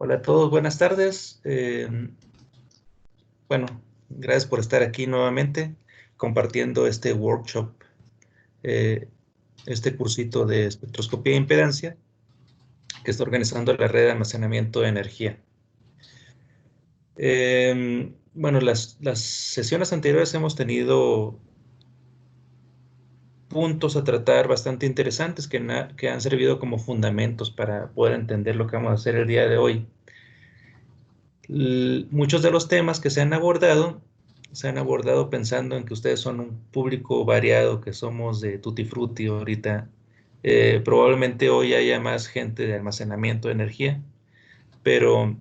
Hola a todos, buenas tardes. Bueno, gracias por estar aquí nuevamente compartiendo este workshop, eh, este cursito de espectroscopía e impedancia que está organizando la red de almacenamiento de energía. Bueno, las sesiones anteriores hemos tenido puntos a tratar bastante interesantes que han servido como fundamentos para poder entender lo que vamos a hacer el día de hoy. Muchos de los temas que se han abordado pensando en que ustedes son un público variado, que somos de Tutti Frutti ahorita. Probablemente hoy haya más gente de almacenamiento de energía, pero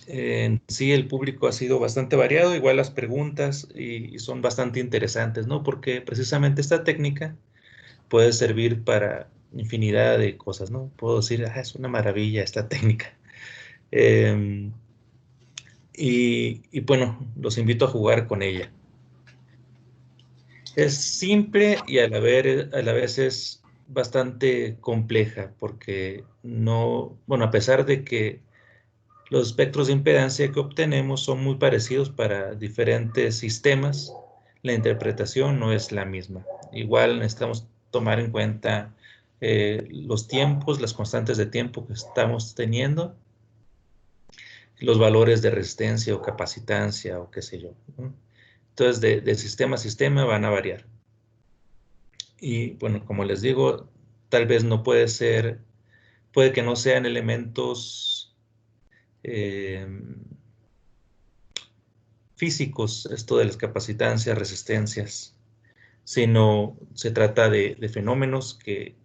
en sí el público ha sido bastante variado, igual las preguntas y son bastante interesantes, ¿no? Porque precisamente esta técnica puede servir para infinidad de cosas, ¿no? Puedo decir, es una maravilla esta técnica. Y bueno, los invito a jugar con ella. Es simple y a la vez es bastante compleja porque no, bueno, a pesar de que los espectros de impedancia que obtenemos son muy parecidos para diferentes sistemas, la interpretación no es la misma. Igual necesitamos tomar en cuenta los tiempos, las constantes de tiempo que estamos teniendo, los valores de resistencia o capacitancia o qué sé yo, ¿no? Entonces, de sistema a sistema van a variar. Y bueno, como les digo, tal vez no puede ser, puede que no sean elementos físicos, esto de las capacitancias, resistencias, sino se trata de fenómenos que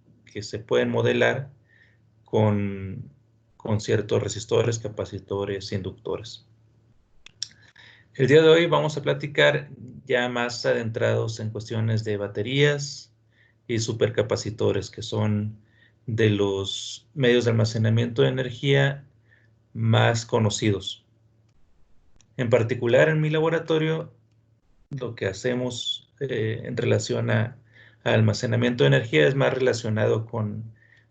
se pueden modelar con, con ciertos resistores, capacitores, inductores. El día de hoy vamos a platicar ya más adentrados en cuestiones de baterías y supercapacitores, que son de los medios de almacenamiento de energía más conocidos. En particular, en mi laboratorio, lo que hacemos en relación a almacenamiento de energía es más relacionado con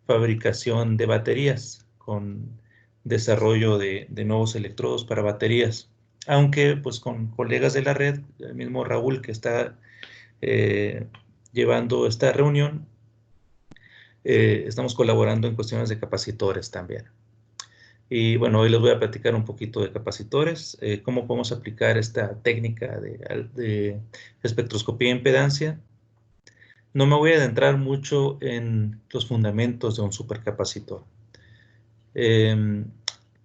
fabricación de baterías, con desarrollo de nuevos electrodos para baterías. Aunque pues con colegas de la red, el mismo Raúl que está eh, llevando esta reunión, estamos colaborando en cuestiones de capacitores también. Y bueno, hoy les voy a platicar un poquito de capacitores, cómo podemos aplicar esta técnica de espectroscopía e impedancia. No me voy a adentrar mucho en los fundamentos de un supercapacitor.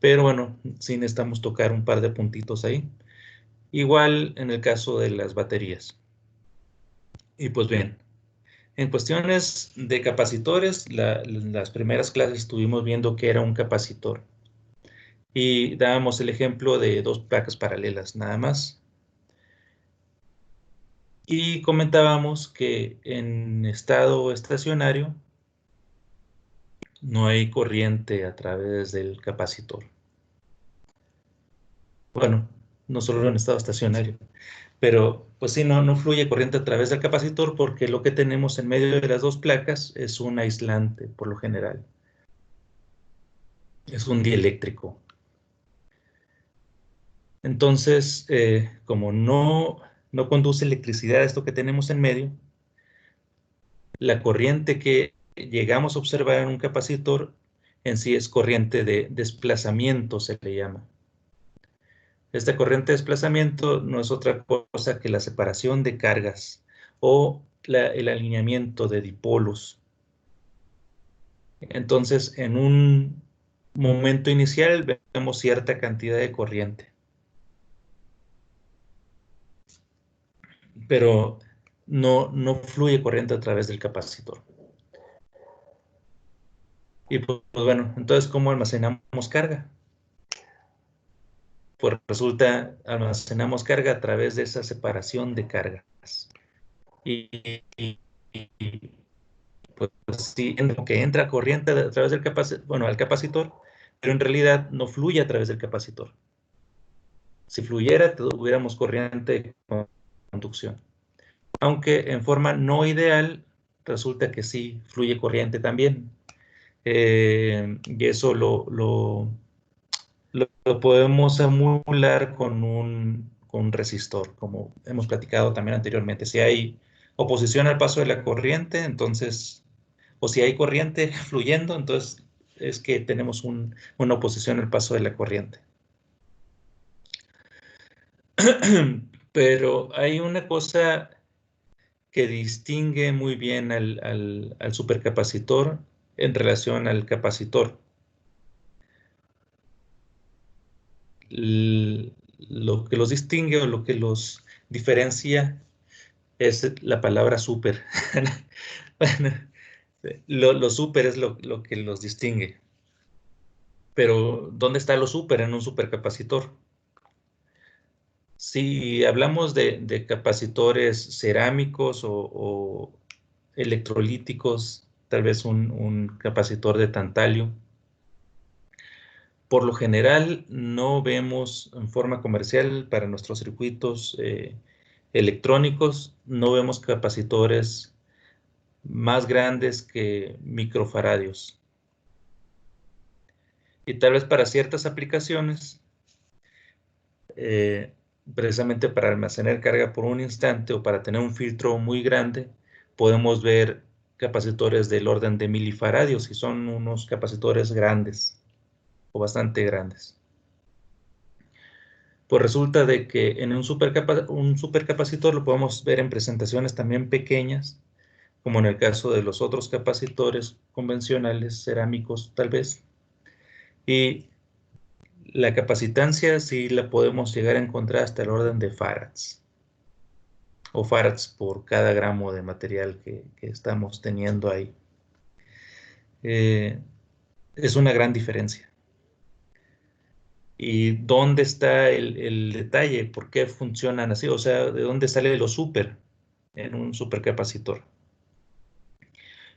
Pero bueno, sí necesitamos tocar un par de puntitos ahí. Igual en el caso de las baterías. Y pues bien, en cuestiones de capacitores, las primeras clases estuvimos viendo que era un capacitor. Y dábamos el ejemplo de dos placas paralelas, nada más. Y comentábamos que en estado estacionario no hay corriente a través del capacitor. Bueno, no solo en estado estacionario, pero pues sí, no fluye corriente a través del capacitor porque lo que tenemos en medio de las dos placas es un aislante, por lo general. Es un dieléctrico. Entonces, como no conduce electricidad esto que tenemos en medio, la corriente que llegamos a observar en un capacitor en sí es corriente de desplazamiento, se le llama. Esta corriente de desplazamiento no es otra cosa que la separación de cargas o el alineamiento de dipolos. Entonces, en un momento inicial vemos cierta cantidad de corriente, pero no fluye corriente a través del capacitor. Y pues bueno, entonces, ¿cómo almacenamos carga? Pues resulta, almacenamos carga a través de esa separación de cargas. Y, y, y pues sí, que entra corriente a través del capacitor, bueno, al capacitor, pero en realidad no fluye a través del capacitor. Si fluyera, tuviéramos corriente de conducción. Aunque en forma no ideal, resulta que sí fluye corriente también. Y eso lo podemos emular con un resistor, como hemos platicado también anteriormente. Si hay oposición al paso de la corriente, entonces, o si hay corriente fluyendo, entonces es que tenemos una oposición al paso de la corriente. Pero hay una cosa que distingue muy bien al supercapacitor en relación al capacitor. Lo que los distingue o lo que los diferencia es la palabra super. Bueno, lo super es lo que los distingue. Pero, ¿dónde está lo super en un supercapacitor? Si hablamos de capacitores cerámicos o electrolíticos, tal vez un capacitor de tantalio, por lo general no vemos en forma comercial para nuestros circuitos electrónicos, no vemos capacitores más grandes que microfaradios. Y tal vez para ciertas aplicaciones, eh, precisamente para almacenar carga por un instante o para tener un filtro muy grande, podemos ver capacitores del orden de milifaradios y son unos capacitores grandes o bastante grandes. Pues resulta de que en un supercapacitor lo podemos ver en presentaciones también pequeñas, como en el caso de los otros capacitores convencionales, cerámicos tal vez. Y la capacitancia sí la podemos llegar a encontrar hasta el orden de farads, o farads por cada gramo de material que estamos teniendo ahí. Es una gran diferencia. ¿Y dónde está el detalle? ¿Por qué funcionan así? O sea, ¿de dónde sale lo super en un supercapacitor?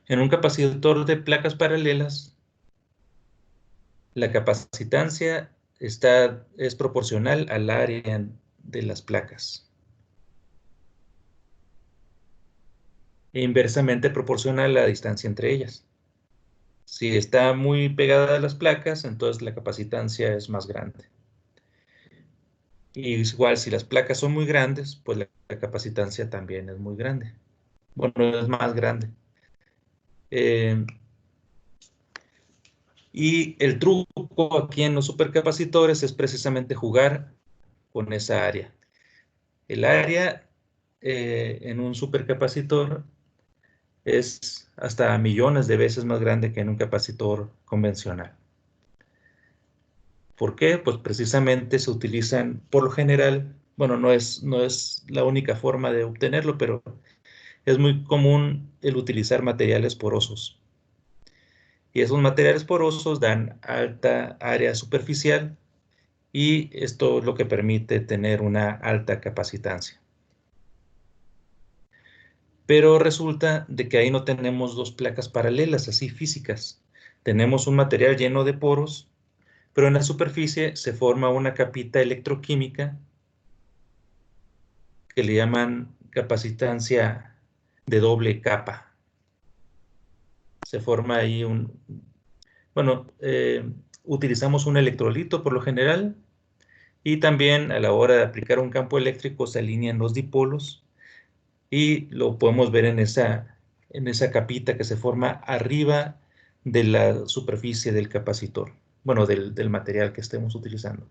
En un capacitor de placas paralelas, la capacitancia es proporcional al área de las placas. E inversamente proporcional a la distancia entre ellas. Si está muy pegada a las placas, entonces la capacitancia es más grande. Y igual, si las placas son muy grandes, pues la capacitancia también es muy grande. Bueno, es más grande. Y el truco aquí en los supercapacitores es precisamente jugar con esa área. El área en un supercapacitor es hasta millones de veces más grande que en un capacitor convencional. ¿Por qué? Pues precisamente se utilizan, por lo general, bueno, no es la única forma de obtenerlo, pero es muy común el utilizar materiales porosos. Y esos materiales porosos dan alta área superficial y esto es lo que permite tener una alta capacitancia. Pero resulta de que ahí no tenemos dos placas paralelas, así físicas. Tenemos un material lleno de poros, pero en la superficie se forma una capita electroquímica que le llaman capacitancia de doble capa. Se forma ahí bueno, utilizamos un electrolito por lo general y también a la hora de aplicar un campo eléctrico se alinean los dipolos y lo podemos ver en esa capita que se forma arriba de la superficie del capacitor, bueno, del material que estemos utilizando.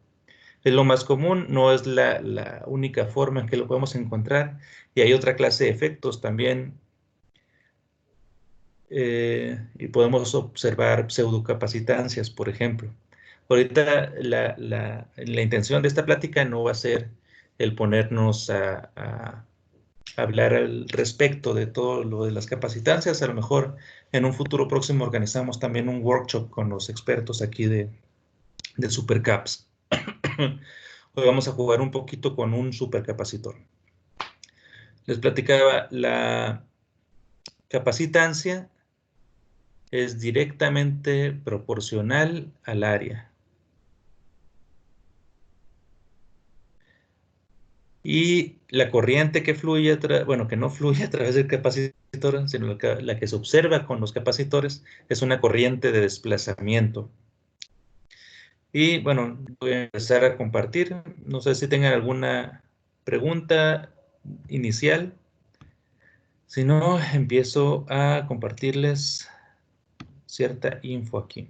Es lo más común, no es la única forma en que lo podemos encontrar y hay otra clase de efectos también y podemos observar pseudocapacitancias, por ejemplo. Ahorita la intención de esta plática no va a ser el ponernos a hablar al respecto de todo lo de las capacitancias. A lo mejor en un futuro próximo organizamos también un workshop con los expertos aquí de Supercaps. Hoy vamos a jugar un poquito con un supercapacitor. Les platicaba, la capacitancia es directamente proporcional al área. Y la corriente que fluye, bueno, que no fluye a través del capacitor, sino la que se observa con los capacitores, es una corriente de desplazamiento. Y bueno, voy a empezar a compartir. No sé si tengan alguna pregunta inicial. Si no, empiezo a compartirles cierta info aquí.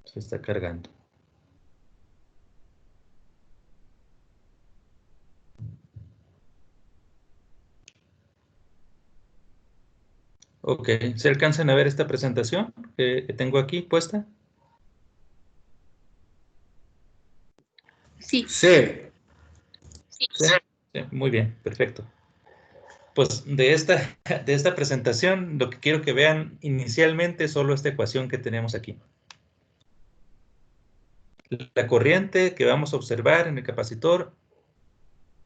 Se está cargando. Ok, ¿se alcanzan a ver esta presentación que tengo aquí puesta? Sí. Sí. Sí, sí, muy bien, perfecto. Pues de esta presentación, lo que quiero que vean inicialmente es solo esta ecuación que tenemos aquí. La corriente que vamos a observar en el capacitor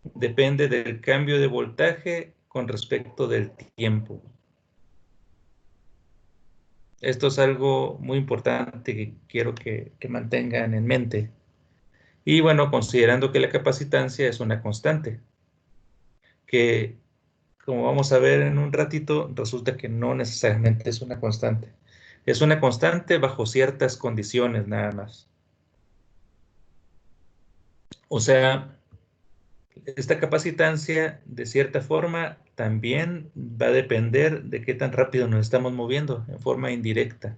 depende del cambio de voltaje con respecto del tiempo. Esto es algo muy importante que quiero que mantengan en mente. Y bueno, considerando que la capacitancia es una constante, que como vamos a ver en un ratito, resulta que no necesariamente es una constante. Es una constante bajo ciertas condiciones nada más. O sea, esta capacitancia, de cierta forma, también va a depender de qué tan rápido nos estamos moviendo en forma indirecta.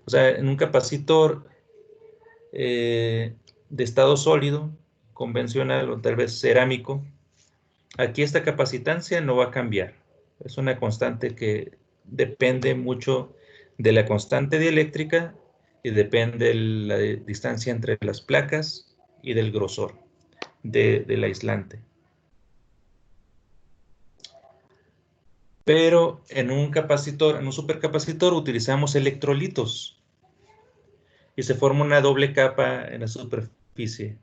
O sea, en un capacitor de estado sólido, convencional o tal vez cerámico, aquí esta capacitancia no va a cambiar. Es una constante que depende mucho de la constante dieléctrica y depende de la distancia entre las placas y del grosor del aislante. Pero en un capacitor, en un supercapacitor, utilizamos electrolitos y se forma una doble capa en la superficie.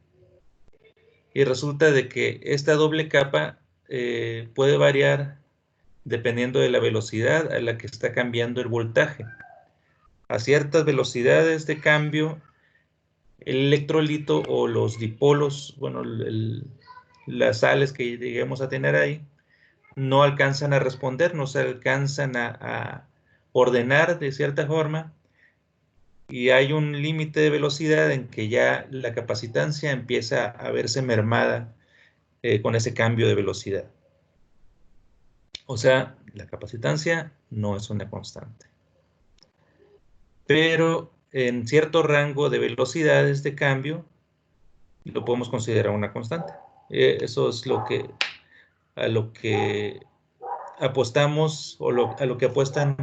Y resulta de que esta doble capa puede variar dependiendo de la velocidad a la que está cambiando el voltaje. A ciertas velocidades de cambio, el electrolito o los dipolos, bueno, las sales que lleguemos a tener ahí, no alcanzan a responder, no se alcanzan a ordenar de cierta forma y hay un límite de velocidad en que ya la capacitancia empieza a verse mermada con ese cambio de velocidad. O sea, la capacitancia no es una constante. Pero en cierto rango de velocidades de cambio lo podemos considerar una constante. Eso es a lo que apostamos o a lo que apuestan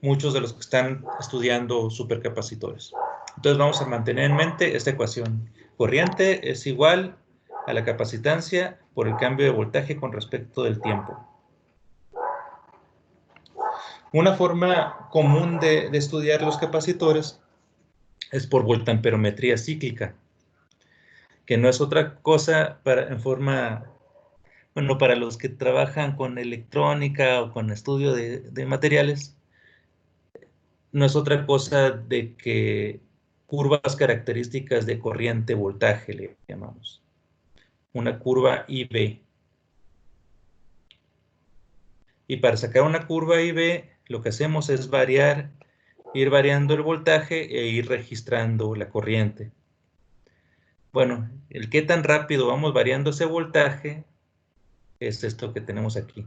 muchos de los que están estudiando supercapacitores. Entonces vamos a mantener en mente esta ecuación. Corriente es igual a la capacitancia por el cambio de voltaje con respecto del tiempo. Una forma común de estudiar los capacitores es por voltamperometría cíclica, que no es otra cosa bueno, para los que trabajan con electrónica o con estudio de materiales, no es otra cosa de que curvas características de corriente voltaje, le llamamos. Una curva IB. Y para sacar una curva IB, lo que hacemos es ir variando el voltaje e ir registrando la corriente. Bueno, el qué tan rápido vamos variando ese voltaje es esto que tenemos aquí.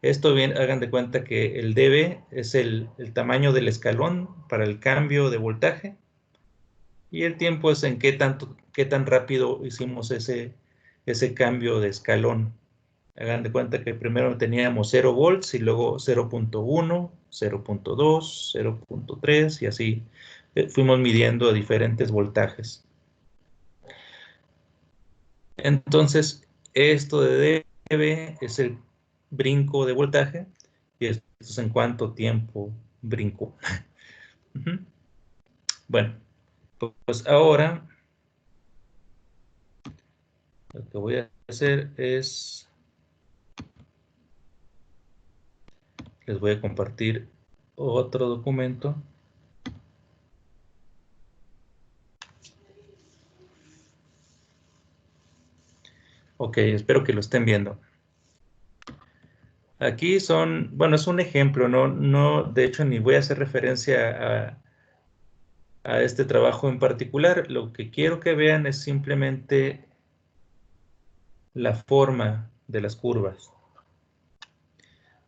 Esto bien, hagan de cuenta que el dB es el tamaño del escalón para el cambio de voltaje y el tiempo es en qué tan rápido hicimos ese cambio de escalón. Hagan de cuenta que primero teníamos 0 volts y luego 0.1, 0.2, 0.3 y así fuimos midiendo diferentes voltajes. Entonces, esto de dB es el brinco de voltaje y esto es en cuánto tiempo brincó. Bueno, pues ahora lo que voy a hacer es, les voy a compartir otro documento. Ok, espero que lo estén viendo. Aquí son, bueno, es un ejemplo, no, de hecho ni voy a hacer referencia a este trabajo en particular. Lo que quiero que vean es simplemente la forma de las curvas.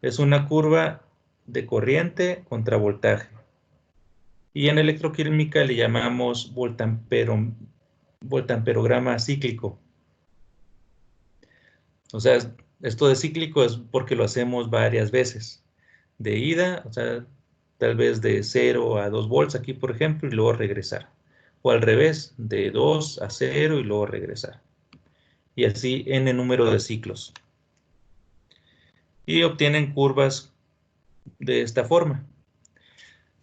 Es una curva de corriente contra voltaje. Y en electroquímica le llamamos voltamperograma cíclico. O sea, esto de cíclico es porque lo hacemos varias veces. De ida, o sea, tal vez de 0 a 2 volts aquí, por ejemplo, y luego regresar. O al revés, de 2 a 0 y luego regresar. Y así n número de ciclos. Y obtienen curvas de esta forma.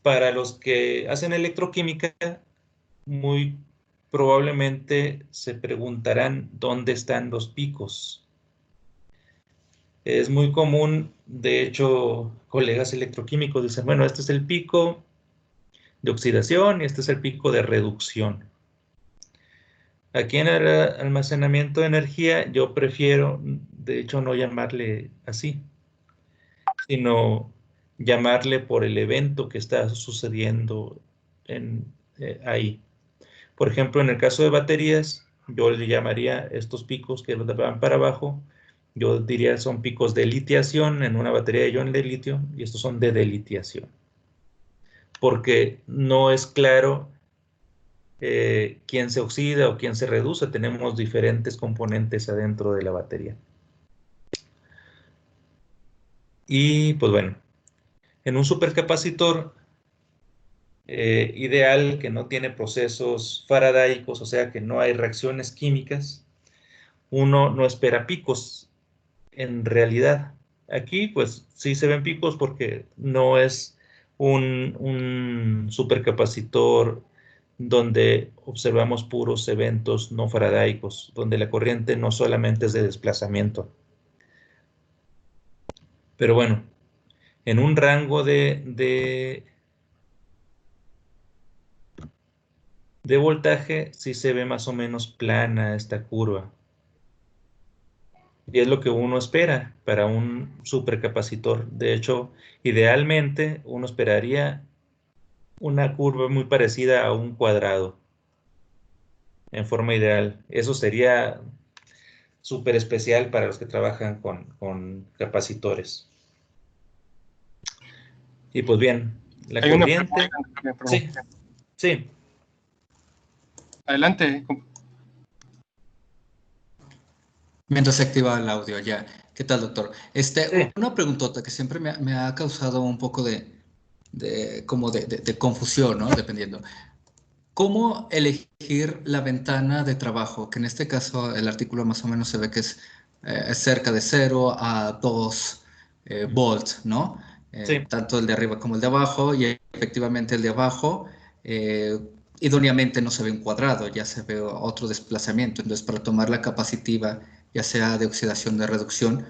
Para los que hacen electroquímica, muy probablemente se preguntarán dónde están los picos. Es muy común, de hecho, colegas electroquímicos dicen, bueno, este es el pico de oxidación y este es el pico de reducción. Aquí en el almacenamiento de energía yo prefiero, de hecho, no llamarle así, sino llamarle por el evento que está sucediendo ahí. Por ejemplo, en el caso de baterías, yo le llamaría estos picos que van para abajo, yo diría son picos de litiación en una batería de ion de litio y estos son de delitiación. Porque no es claro quién se oxida o quién se reduce, tenemos diferentes componentes adentro de la batería. Y pues bueno, en un supercapacitor ideal que no tiene procesos faradáicos, o sea que no hay reacciones químicas, uno no espera picos en realidad. Aquí pues sí se ven picos porque no es un supercapacitor donde observamos puros eventos no faradaicos, donde la corriente no solamente es de desplazamiento. Pero bueno, en un rango de voltaje sí se ve más o menos plana esta curva. Y es lo que uno espera para un supercapacitor. De hecho, idealmente uno esperaría una curva muy parecida a un cuadrado en forma ideal. Eso sería súper especial para los que trabajan con capacitores. Y pues bien, la Hay una corriente. pregunta. Sí, sí. Adelante. Mientras se activa el audio, ya. ¿Qué tal, doctor? Sí. Una preguntota que siempre me ha causado un poco como de confusión, ¿no? Dependiendo. ¿Cómo elegir la ventana de trabajo? Que en este caso el artículo más o menos se ve que es cerca de 0 a 2 volts, ¿no? Sí. Tanto el de arriba como el de abajo, y efectivamente el de abajo idóneamente no se ve un cuadrado, ya se ve otro desplazamiento. Entonces, para tomar la capacitiva, ya sea de oxidación o de reducción,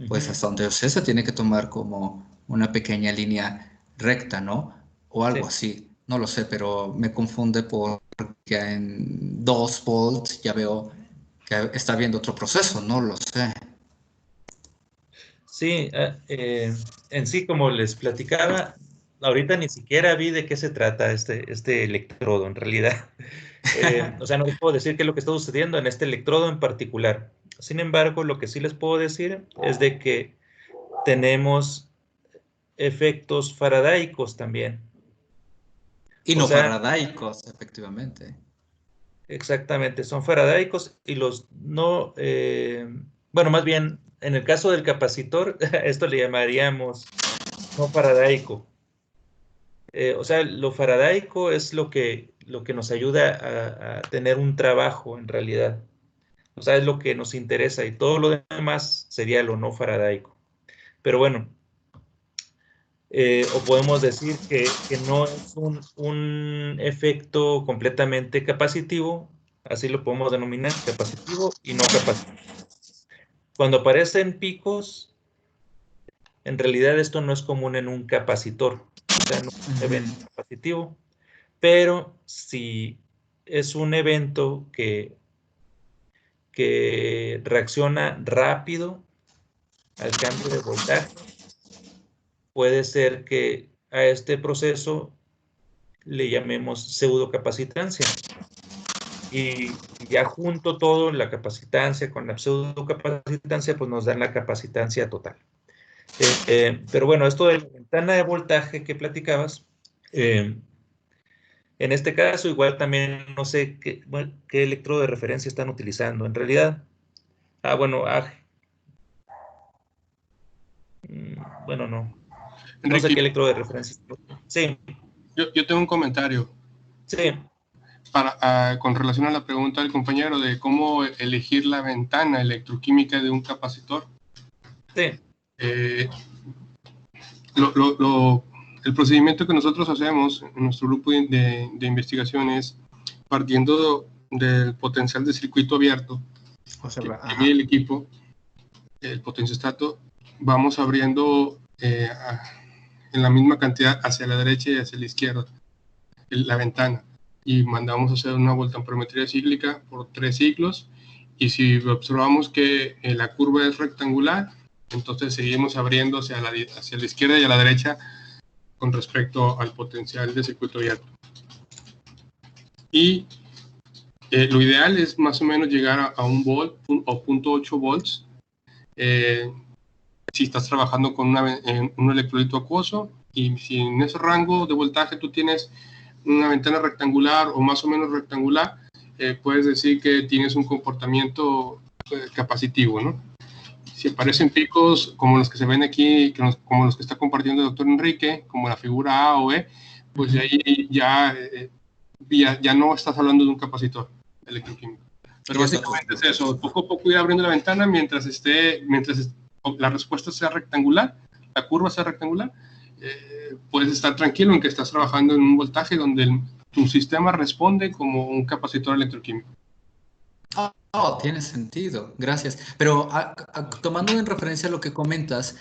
pues hasta donde yo sé, se tiene que tomar como una pequeña línea recta, ¿no? O algo Sí. así. No lo sé, pero me confunde porque en 2 volts ya veo que está habiendo otro proceso, no lo sé. Sí, en sí, como les platicaba, ahorita ni siquiera vi de qué se trata este electrodo en realidad. O sea, no les puedo decir qué es lo que está sucediendo en este electrodo en particular. Sin embargo, lo que sí les puedo decir es de que tenemos efectos faradaicos también. Y O no sea, faradaicos, efectivamente. exactamente, son faradaicos y los no, bueno, más bien, en el caso del capacitor, esto le llamaríamos no faradaico. O sea, lo faradaico es lo que nos ayuda a tener un trabajo en realidad. O sea, es lo que nos interesa y todo lo demás sería lo no faradaico. Pero bueno, o podemos decir que no es un efecto completamente capacitivo, así lo podemos denominar, capacitivo y no capacitivo. Cuando aparecen picos, en realidad esto no es común en un capacitor. sea, no es un evento capacitivo, pero si es un evento que reacciona rápido al cambio de voltaje, puede ser que a este proceso le llamemos pseudocapacitancia. Y ya junto todo, la capacitancia con la pseudocapacitancia, pues nos dan la capacitancia total. Pero bueno, esto de la ventana de voltaje que platicabas, en este caso igual también no sé qué electrodo de referencia están utilizando. En realidad, bueno, bueno, no. Enrique, no sé qué electrodo de referencia. Sí. Yo tengo un comentario. Sí. Con relación a la pregunta del compañero de cómo elegir la ventana electroquímica de un capacitor. Sí. El procedimiento que nosotros hacemos en nuestro grupo de investigación es partiendo del potencial de circuito abierto que mide el equipo, el potenciostato, vamos abriendo en la misma cantidad hacia la derecha y hacia la izquierda la ventana, y mandamos a hacer una voltamperometría cíclica por 3 ciclos, y si observamos que la curva es rectangular, entonces seguimos abriendo hacia la izquierda y a la derecha con respecto al potencial de circuito abierto. Y lo ideal es más o menos llegar a 1 volt o 0.8 volts si estás trabajando con un electrolito acuoso, y si en ese rango de voltaje tú tienes una ventana rectangular o más o menos rectangular, puedes decir que tienes un comportamiento capacitivo, ¿no? Si aparecen picos como los que se ven aquí, como los que está compartiendo el doctor Enrique, como la figura A o E, pues de ahí ya no estás hablando de un capacitor electroquímico. Pero básicamente es eso, poco a poco ir abriendo la ventana mientras la respuesta sea rectangular, la curva sea rectangular, puedes estar tranquilo en que estás trabajando en un voltaje donde tu sistema responde como un capacitor electroquímico. Tiene sentido, gracias. Pero tomando en referencia lo que comentas,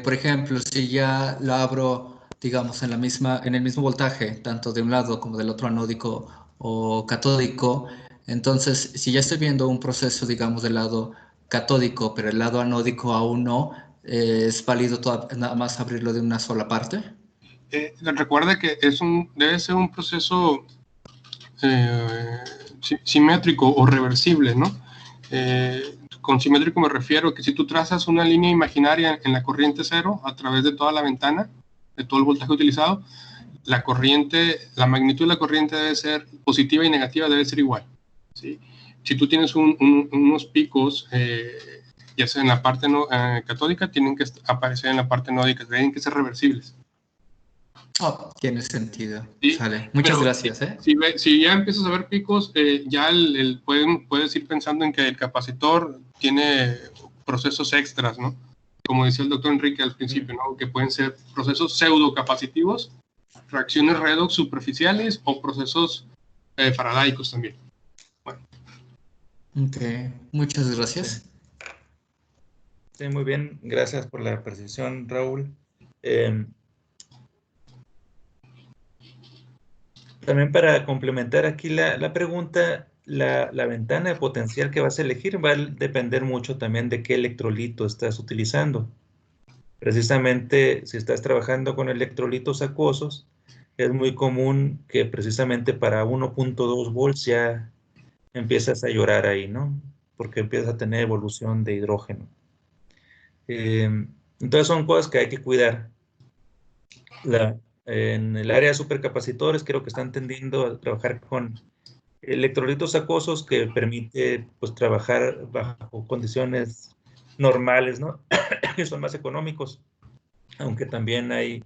por ejemplo, si ya lo abro, digamos, en el mismo voltaje, tanto de un lado como del otro anódico o catódico, entonces, si ya estoy viendo un proceso, digamos, del lado catódico, pero el lado anódico aún no, ¿es válido nada más abrirlo de una sola parte? Recuerda que debe ser un proceso simétrico o reversible, ¿no? Con simétrico me refiero a que si tú trazas una línea imaginaria en la corriente cero a través de toda la ventana, de todo el voltaje utilizado, la magnitud de la corriente debe ser positiva y negativa, debe ser igual, ¿sí? Si tú tienes unos picos, ya sea en la parte catódica, tienen que aparecer en la parte anódica, tienen que ser reversibles. Tiene sentido. Sí, sale. Muchas gracias. Si ya empiezas a ver picos, ya puedes ir pensando en que el capacitor tiene procesos extras, ¿no? Como decía el doctor Enrique al principio, ¿no? Que pueden ser procesos pseudocapacitivos, reacciones redox superficiales o procesos faradaicos también. Bueno. Ok, muchas gracias. Sí, muy bien. Gracias por la precisión, Raúl. También para complementar aquí la pregunta, la ventana de potencial que vas a elegir va a depender mucho también de qué electrolito estás utilizando. Precisamente si estás trabajando con electrolitos acuosos, es muy común que precisamente para 1.2 volts ya empiezas a llorar ahí, ¿no? Porque empiezas a tener evolución de hidrógeno. Entonces son cosas que hay que cuidar. En el área de supercapacitores creo que están tendiendo a trabajar con electrolitos acuosos que permite pues trabajar bajo condiciones normales, ¿no? Que son más económicos, aunque también hay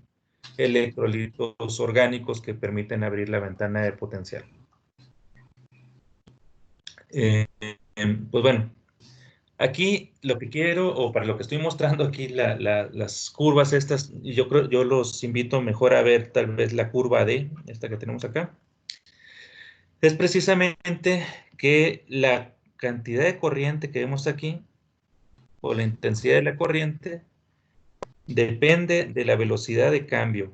electrolitos orgánicos que permiten abrir la ventana de potencial. Pues bueno, aquí lo que quiero, o para lo que estoy mostrando aquí, las curvas estas, yo los invito mejor a ver tal vez la curva D, esta que tenemos acá. Es precisamente que la cantidad de corriente que vemos aquí, o la intensidad de la corriente, depende de la velocidad de cambio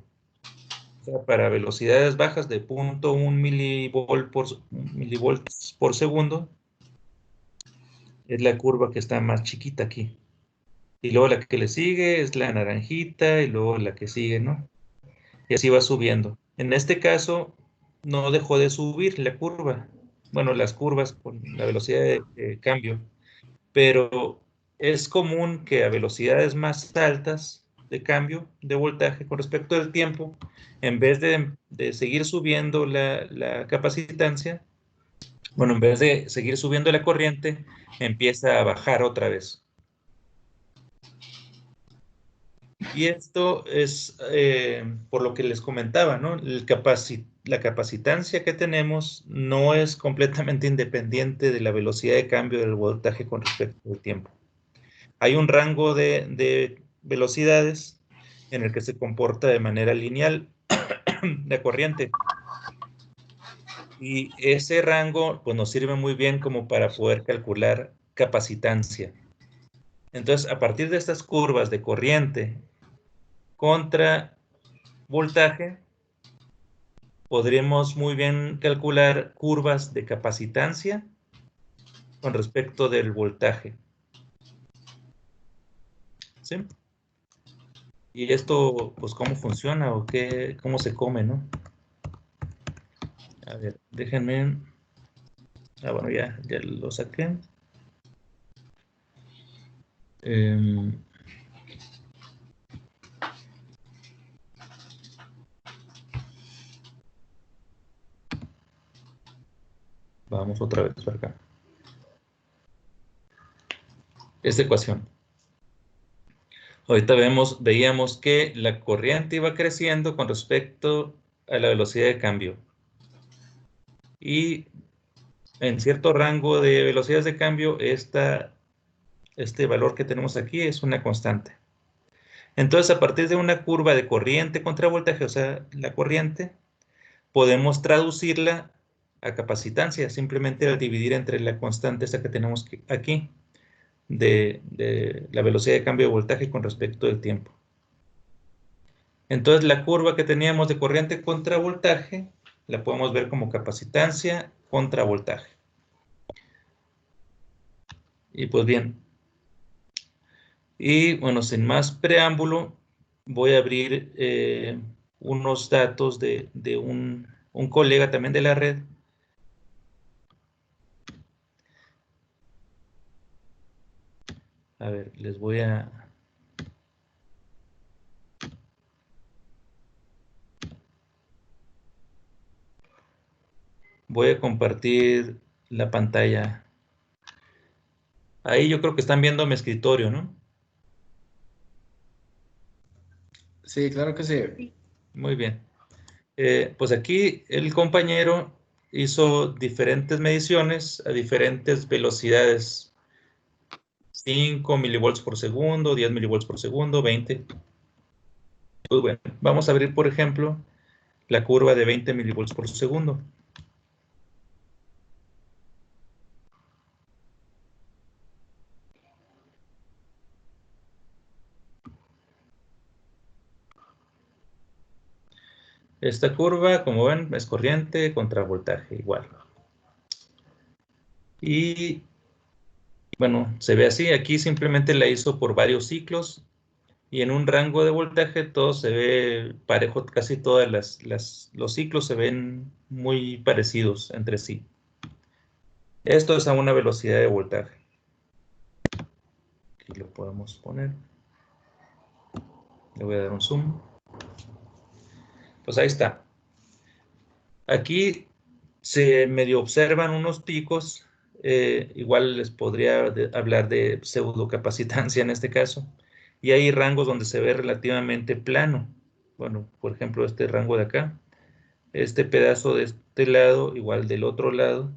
O sea, para velocidades bajas de 0.1 milivolts por segundo, es la curva que está más chiquita aquí. Y luego la que le sigue es la naranjita y luego la que sigue, ¿no? Y así va subiendo. En este caso, no dejó de subir la curva. Bueno, las curvas con la velocidad de cambio. Pero es común que a velocidades más altas de cambio de voltaje con respecto al tiempo, en vez de seguir subiendo la capacitancia, bueno, en vez de seguir subiendo la corriente, empieza a bajar otra vez. Y esto es por lo que les comentaba, ¿no? La capacitancia que tenemos no es completamente independiente de la velocidad de cambio del voltaje con respecto al tiempo. Hay un rango de velocidades en el que se comporta de manera lineal la corriente. Y ese rango pues, nos sirve muy bien como para poder calcular capacitancia. Entonces, a partir de estas curvas de corriente contra voltaje, podríamos muy bien calcular curvas de capacitancia con respecto del voltaje. ¿Sí? Y esto, pues, ¿cómo funciona o cómo se come, no? A ver, déjenme. Bueno, ya lo saqué. Vamos otra vez para acá. Esta ecuación. Ahorita veíamos que la corriente iba creciendo con respecto a la velocidad de cambio. Y en cierto rango de velocidades de cambio, este valor que tenemos aquí es una constante. Entonces, a partir de una curva de corriente contra voltaje, o sea, la corriente, podemos traducirla a capacitancia, simplemente al dividir entre la constante esta que tenemos aquí, de la velocidad de cambio de voltaje con respecto del tiempo. Entonces, la curva que teníamos de corriente contra voltaje, la podemos ver como capacitancia contra voltaje. Y pues bien, y bueno, sin más preámbulo, voy a abrir unos datos de un colega también de la red. A ver, les voy a compartir la pantalla. Ahí yo creo que están viendo mi escritorio, ¿no? Sí, claro que sí. Muy bien. Pues aquí el compañero hizo diferentes mediciones a diferentes velocidades. 5 milivolts por segundo, 10 milivolts por segundo, 20. Pues bueno, vamos a abrir, por ejemplo, la curva de 20 milivolts por segundo. Esta curva, como ven, es corriente contra voltaje, igual. Y bueno, se ve así. Aquí simplemente la hizo por varios ciclos. Y en un rango de voltaje todo se ve parejo, casi todos los ciclos se ven muy parecidos entre sí. Esto es a una velocidad de voltaje. Aquí lo podemos poner. Le voy a dar un zoom. Pues ahí está. Aquí se medio observan unos picos. Igual les podría hablar de pseudocapacitancia en este caso. Y hay rangos donde se ve relativamente plano. Bueno, por ejemplo, este rango de acá. Este pedazo de este lado, igual del otro lado,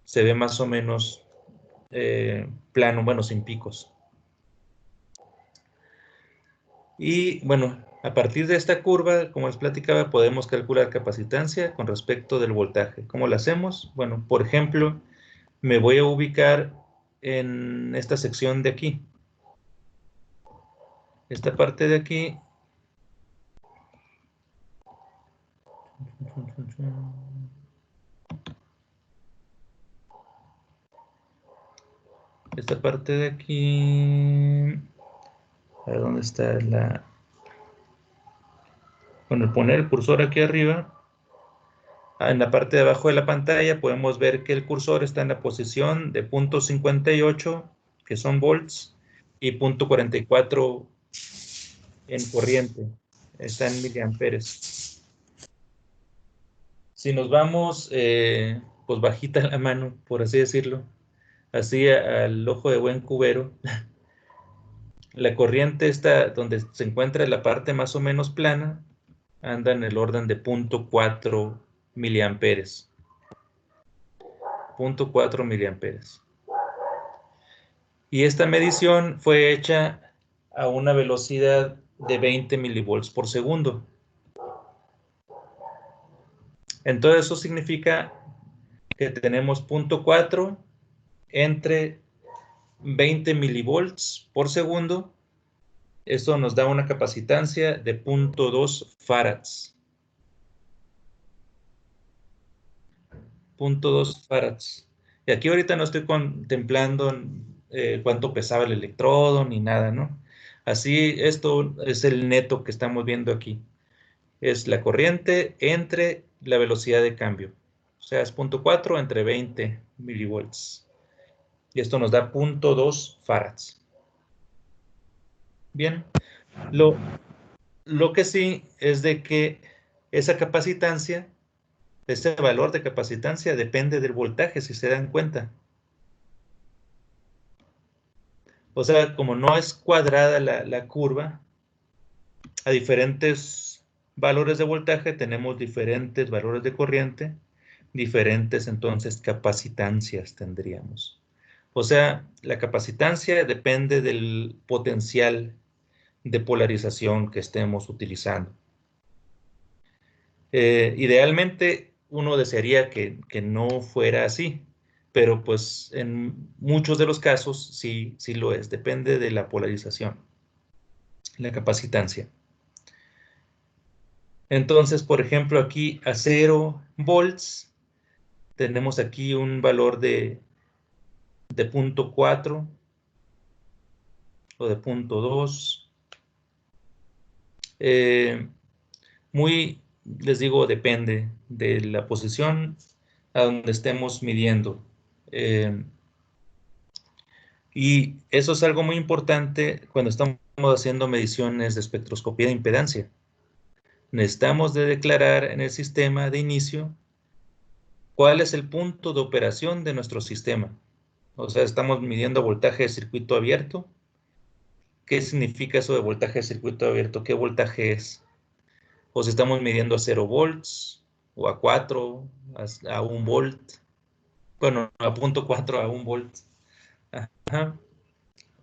se ve más o menos plano, bueno, sin picos. Y bueno, a partir de esta curva, como les platicaba, podemos calcular capacitancia con respecto del voltaje. ¿Cómo lo hacemos? Bueno, por ejemplo, me voy a ubicar en esta sección de aquí. Esta parte de aquí Esta parte de aquí, a ver dónde está la... Bueno, al poner el cursor aquí arriba, en la parte de abajo de la pantalla podemos ver que el cursor está en la posición de .58, que son volts, y .44 en corriente, está en miliamperes. Si nos vamos, pues bajita la mano, por así decirlo, así al ojo de buen cubero, la corriente está donde se encuentra la parte más o menos plana, anda en el orden de 0.4 miliamperes. 0.4 miliamperes. Y esta medición fue hecha a una velocidad de 20 milivolts por segundo. Entonces eso significa que tenemos 0.4 entre 20 milivolts por segundo. Esto nos da una capacitancia de 0.2 farads. 0.2 farads. Y aquí ahorita no estoy contemplando cuánto pesaba el electrodo ni nada, ¿no? Así, esto es el neto que estamos viendo aquí. Es la corriente entre la velocidad de cambio. O sea, es 0.4 entre 20 milivolts. Y esto nos da 0.2 farads. Bien. Lo que sí es de que esa capacitancia, ese valor de capacitancia depende del voltaje, si se dan cuenta. O sea, como no es cuadrada la curva, a diferentes valores de voltaje tenemos diferentes valores de corriente, diferentes entonces capacitancias tendríamos. O sea, la capacitancia depende del potencial de polarización que estemos utilizando. Idealmente uno desearía que no fuera así, pero pues en muchos de los casos sí lo es, depende de la polarización, la capacitancia. Entonces, por ejemplo, aquí a 0 volts tenemos aquí un valor de 0.4 o de 0.2. Les digo, depende de la posición a donde estemos midiendo. Y eso es algo muy importante cuando estamos haciendo mediciones de espectroscopía de impedancia. Necesitamos de declarar en el sistema de inicio cuál es el punto de operación de nuestro sistema. O sea, estamos midiendo voltaje de circuito abierto. ¿Qué significa eso de voltaje de circuito abierto? ¿Qué voltaje es? O si estamos midiendo a 0 volts, o a 4, a 1 volt. Bueno, a 0.4 a 1 volt. Ajá.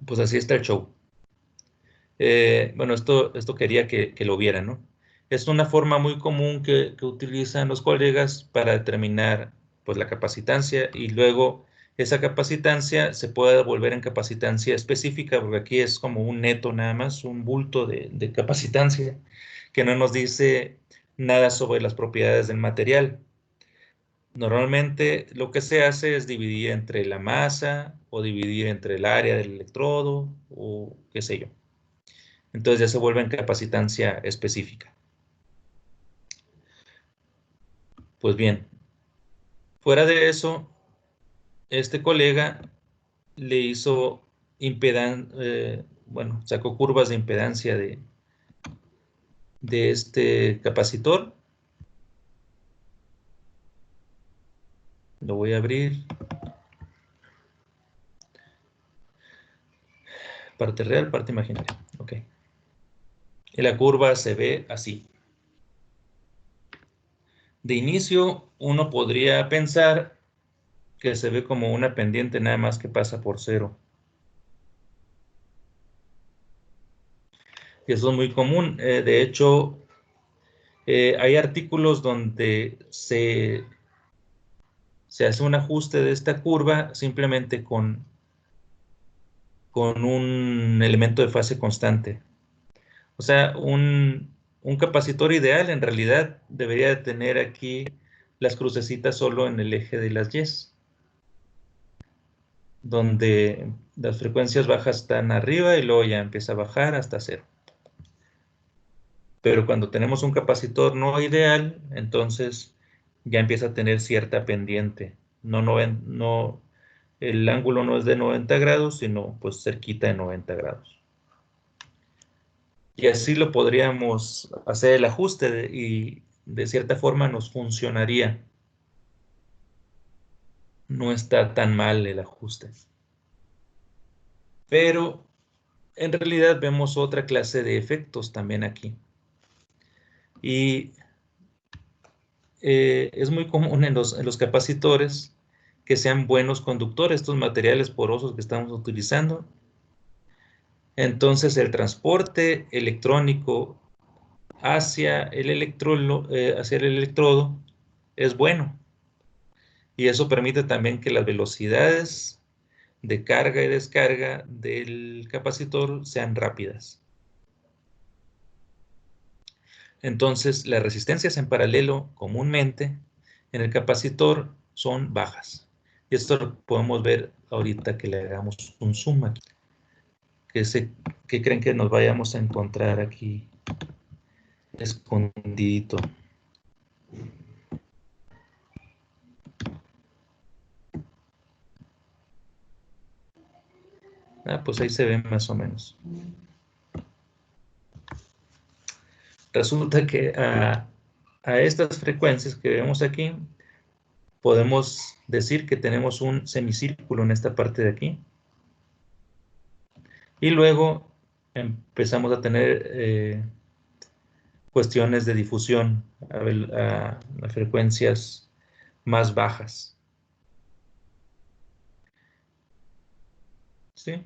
Pues así está el show. Bueno, esto quería que lo vieran, ¿no? Es una forma muy común que utilizan los colegas para determinar pues, la capacitancia, y luego esa capacitancia se puede volver en capacitancia específica, porque aquí es como un neto nada más, un bulto de capacitancia que no nos dice nada sobre las propiedades del material. Normalmente lo que se hace es dividir entre la masa o dividir entre el área del electrodo o qué sé yo. Entonces ya se vuelve en capacitancia específica. Pues bien, fuera de eso, este colega le hizo bueno, sacó curvas de impedancia de este capacitor. Lo voy a abrir. Parte real, parte imaginaria. Ok. Y la curva se ve así. De inicio, uno podría pensar que se ve como una pendiente nada más que pasa por cero. Y eso es muy común. De hecho, hay artículos donde se hace un ajuste de esta curva simplemente con un elemento de fase constante. O sea, un un capacitor ideal en realidad debería de tener aquí las crucecitas solo en el eje de las Ys, donde las frecuencias bajas están arriba y luego ya empieza a bajar hasta cero. Pero cuando tenemos un capacitor no ideal, entonces ya empieza a tener cierta pendiente. No, el ángulo no es de 90 grados, sino pues cerquita de 90 grados. Y así lo podríamos hacer el ajuste y de cierta forma nos funcionaría. No está tan mal el ajuste. Pero en realidad vemos otra clase de efectos también aquí. Y es muy común en los capacitores que sean buenos conductores, estos materiales porosos que estamos utilizando. Entonces el transporte electrónico hacia el electrodo es bueno. Y eso permite también que las velocidades de carga y descarga del capacitor sean rápidas. Entonces, las resistencias en paralelo comúnmente en el capacitor son bajas. Y esto lo podemos ver ahorita que le hagamos un zoom aquí. ¿Qué creen que nos vayamos a encontrar aquí escondidito? Pues ahí se ve más o menos. Resulta que a estas frecuencias que vemos aquí, podemos decir que tenemos un semicírculo en esta parte de aquí. Y luego empezamos a tener cuestiones de difusión a frecuencias más bajas. ¿Sí?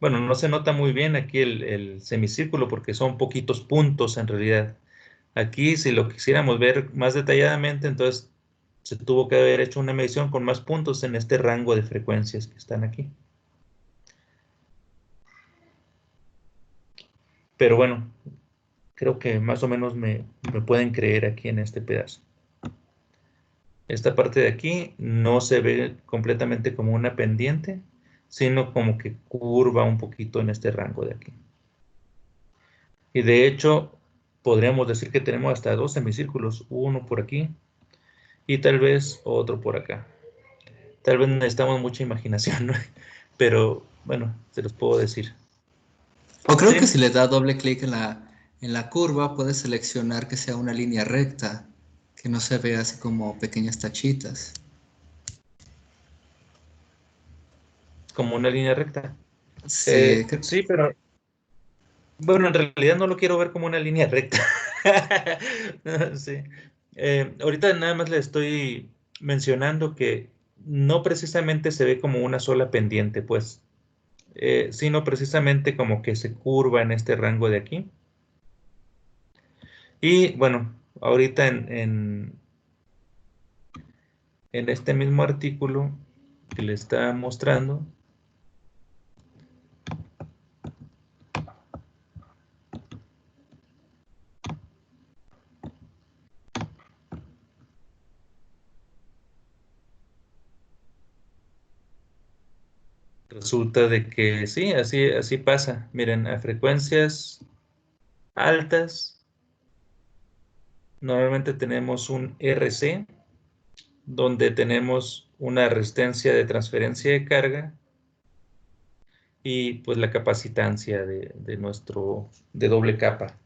Bueno, no se nota muy bien aquí el semicírculo porque son poquitos puntos en realidad. Aquí, si lo quisiéramos ver más detalladamente, entonces se tuvo que haber hecho una medición con más puntos en este rango de frecuencias que están aquí. Pero bueno, creo que más o menos me pueden creer aquí en este pedazo. Esta parte de aquí no se ve completamente como una pendiente, sino como que curva un poquito en este rango de aquí. Y de hecho, podríamos decir que tenemos hasta dos semicírculos, uno por aquí y tal vez otro por acá. Tal vez necesitamos mucha imaginación, ¿no? Pero bueno, se los puedo decir. O creo que Sí, si le da doble clic en la curva, puede seleccionar que sea una línea recta, que no se vea así como pequeñas tachitas. como una línea recta. Sí, Sí, pero bueno, en realidad no lo quiero ver como una línea recta. Sí. Ahorita nada más le estoy mencionando que no precisamente se ve como una sola pendiente, pues, sino precisamente como que se curva en este rango de aquí. Y bueno, ahorita en este mismo artículo que le está mostrando, resulta de que sí, así pasa. Miren, a frecuencias altas, normalmente tenemos un RC, donde tenemos una resistencia de transferencia de carga y pues la capacitancia de doble capa.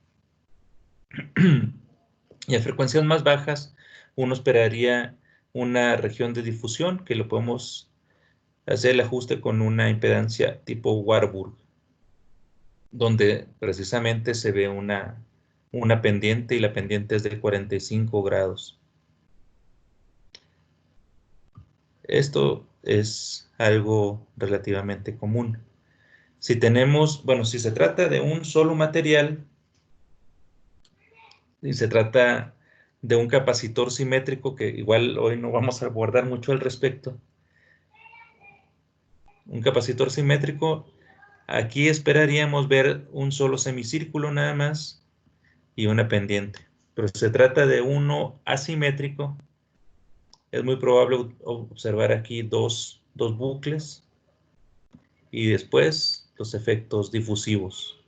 Y a frecuencias más bajas, uno esperaría una región de difusión que lo podemos hacer el ajuste con una impedancia tipo Warburg, donde precisamente se ve una pendiente y la pendiente es de 45 grados. Esto es algo relativamente común. Si tenemos, bueno, si se trata de un solo material y se trata de un capacitor simétrico, que igual hoy no vamos a abordar mucho al respecto, un capacitor simétrico, aquí esperaríamos ver un solo semicírculo nada más y una pendiente. Pero si se trata de uno asimétrico, es muy probable observar aquí dos bucles y después los efectos difusivos.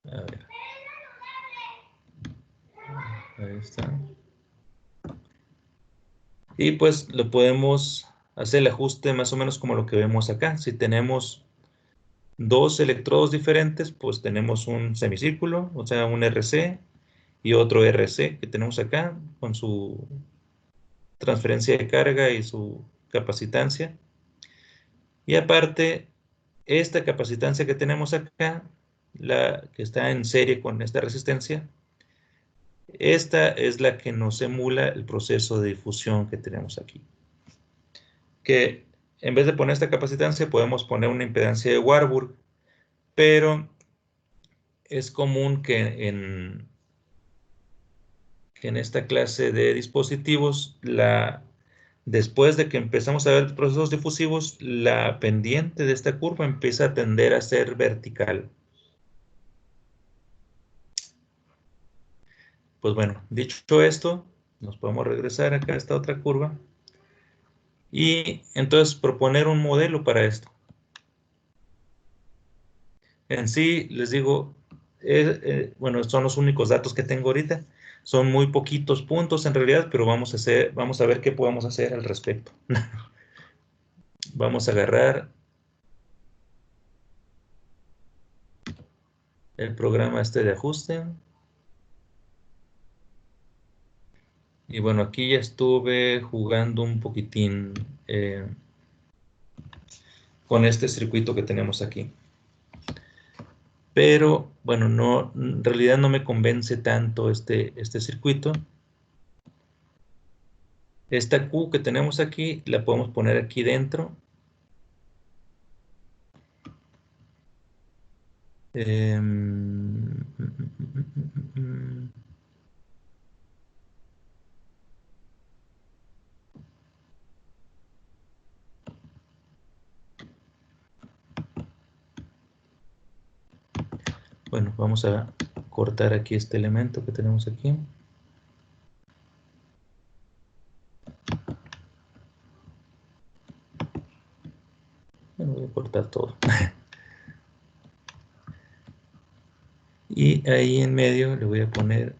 A ver. Ahí está. Y pues lo podemos hacer el ajuste más o menos como lo que vemos acá. Si tenemos dos electrodos diferentes, pues tenemos un semicírculo, o sea, un RC y otro RC que tenemos acá con su transferencia de carga y su capacitancia. Y aparte, esta capacitancia que tenemos acá, la que está en serie con esta resistencia, esta es la que nos emula el proceso de difusión que tenemos aquí. Que en vez de poner esta capacitancia, podemos poner una impedancia de Warburg, pero es común que en esta clase de dispositivos, después de que empezamos a ver procesos difusivos, la pendiente de esta curva empieza a tender a ser vertical. Pues bueno, dicho esto, nos podemos regresar acá a esta otra curva y entonces proponer un modelo para esto. En sí, les digo, bueno, son los únicos datos que tengo ahorita. Son muy poquitos puntos en realidad, pero vamos a ver qué podemos hacer al respecto. Vamos a agarrar el programa este de ajuste. Y bueno, aquí ya estuve jugando un poquitín con este circuito que tenemos aquí. Pero bueno, no, en realidad no me convence tanto este circuito. Esta Q que tenemos aquí la podemos poner aquí dentro. Bueno, vamos a cortar aquí este elemento que tenemos aquí. Bueno, voy a cortar todo. Y ahí en medio le voy a poner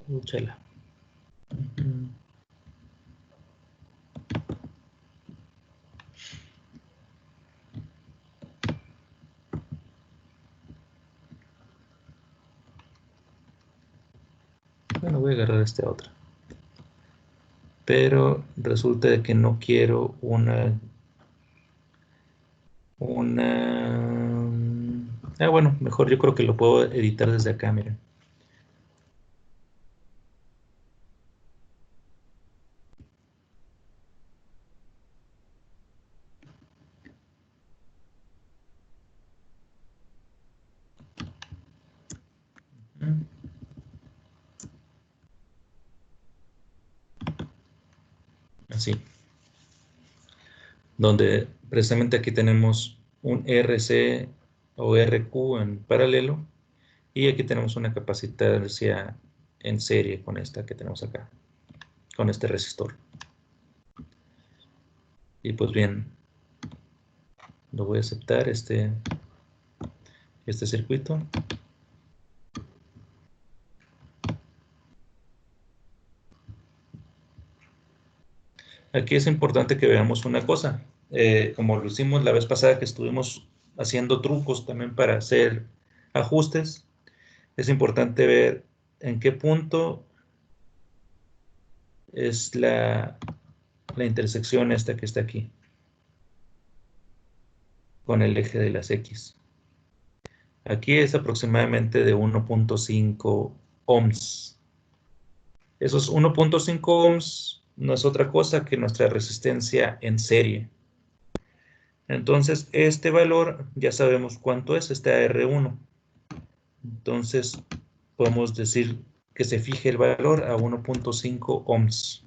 Uchela. Bueno, voy a agarrar este otro. Pero resulta de que no quiero una... bueno, mejor yo creo que lo puedo editar desde acá, miren. Así. Donde precisamente aquí tenemos un RC o RQ en paralelo y aquí tenemos una capacitancia en serie con esta que tenemos acá, con este resistor. Y pues bien, lo voy a aceptar este circuito. Aquí es importante que veamos una cosa, como lo hicimos la vez pasada que estuvimos haciendo trucos también para hacer ajustes, es importante ver en qué punto es la intersección esta que está aquí con el eje de las X. Aquí es aproximadamente de 1.5 ohms. Esos 1.5 ohms no es otra cosa que nuestra resistencia en serie. Entonces, este valor ya sabemos cuánto es, este AR1. Entonces, podemos decir que se fije el valor a 1.5 ohms.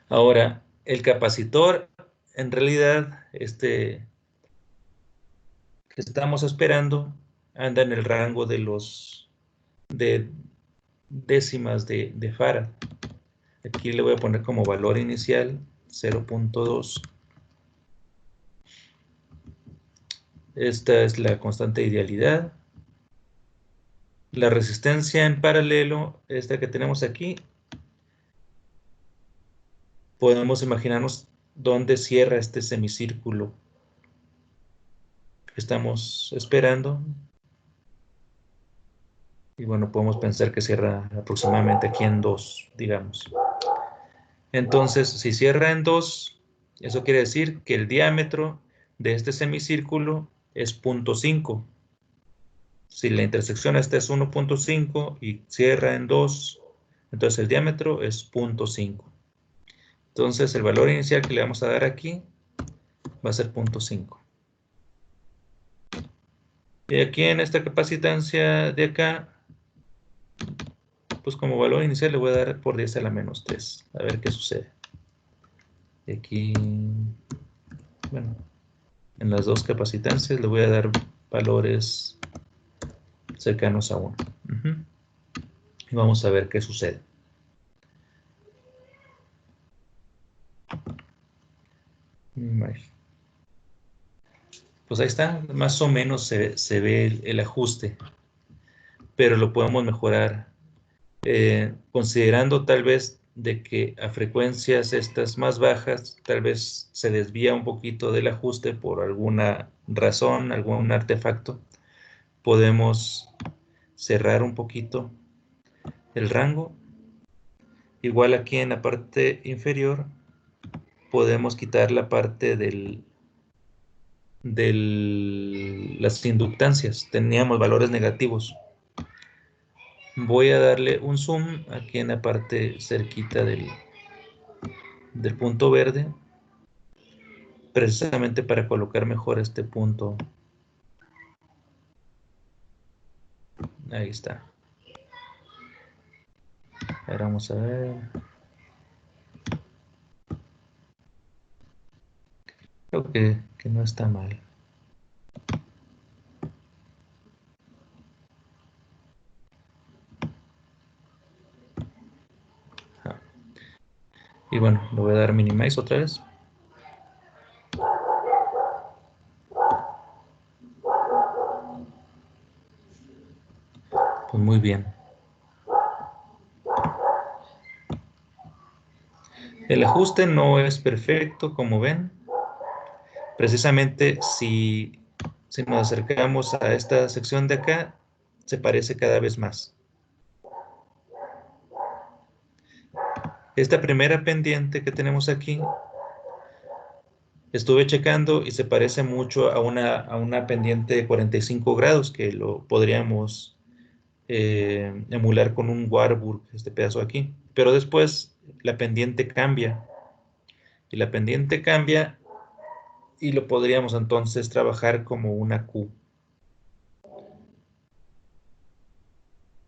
Ahora, el capacitor en realidad, que estamos esperando anda en el rango de décimas de farad. Aquí le voy a poner como valor inicial 0.2. Esta es la constante de idealidad. La resistencia en paralelo, esta que tenemos aquí, podemos imaginarnos dónde cierra este semicírculo que estamos esperando. Y bueno, podemos pensar que cierra aproximadamente aquí en 2, digamos. Entonces, si cierra en 2, eso quiere decir que el diámetro de este semicírculo es 0.5. Si la intersección esta es 1.5 y cierra en 2, entonces el diámetro es 0.5. Entonces el valor inicial que le vamos a dar aquí va a ser 0.5. Y aquí en esta capacitancia de acá, pues como valor inicial le voy a dar por 10 a la menos 3. A ver qué sucede. Y aquí, bueno, en las dos capacitancias le voy a dar valores cercanos a 1. Y vamos a ver qué sucede. Pues ahí está, más o menos se ve el ajuste, pero lo podemos mejorar considerando tal vez de que a frecuencias estas más bajas tal vez se desvía un poquito del ajuste por alguna razón, algún artefacto. Podemos cerrar un poquito el rango. Igual aquí en la parte inferior podemos quitar la parte de las inductancias. Teníamos valores negativos. Voy a darle un zoom aquí en la parte cerquita del punto verde, precisamente para colocar mejor este punto. Ahí está. Ahora vamos a ver. Creo que no está mal. Y bueno, le voy a dar minimize otra vez. Pues muy bien. El ajuste no es perfecto, como ven. Precisamente si nos acercamos a esta sección de acá, se parece cada vez más. Esta primera pendiente que tenemos aquí, estuve checando y se parece mucho a una pendiente de 45 grados que lo podríamos emular con un Warburg, este pedazo aquí. Pero después la pendiente cambia. Y la pendiente cambia y lo podríamos entonces trabajar como una Q.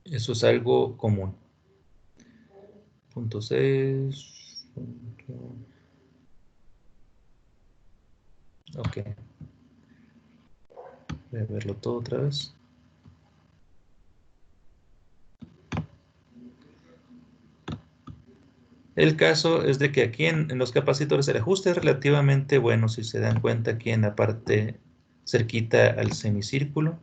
Eso es algo común. Punto 6. Ok. Voy a verlo todo otra vez. El caso es de que aquí en los capacitores el ajuste es relativamente bueno, si se dan cuenta aquí en la parte cerquita al semicírculo.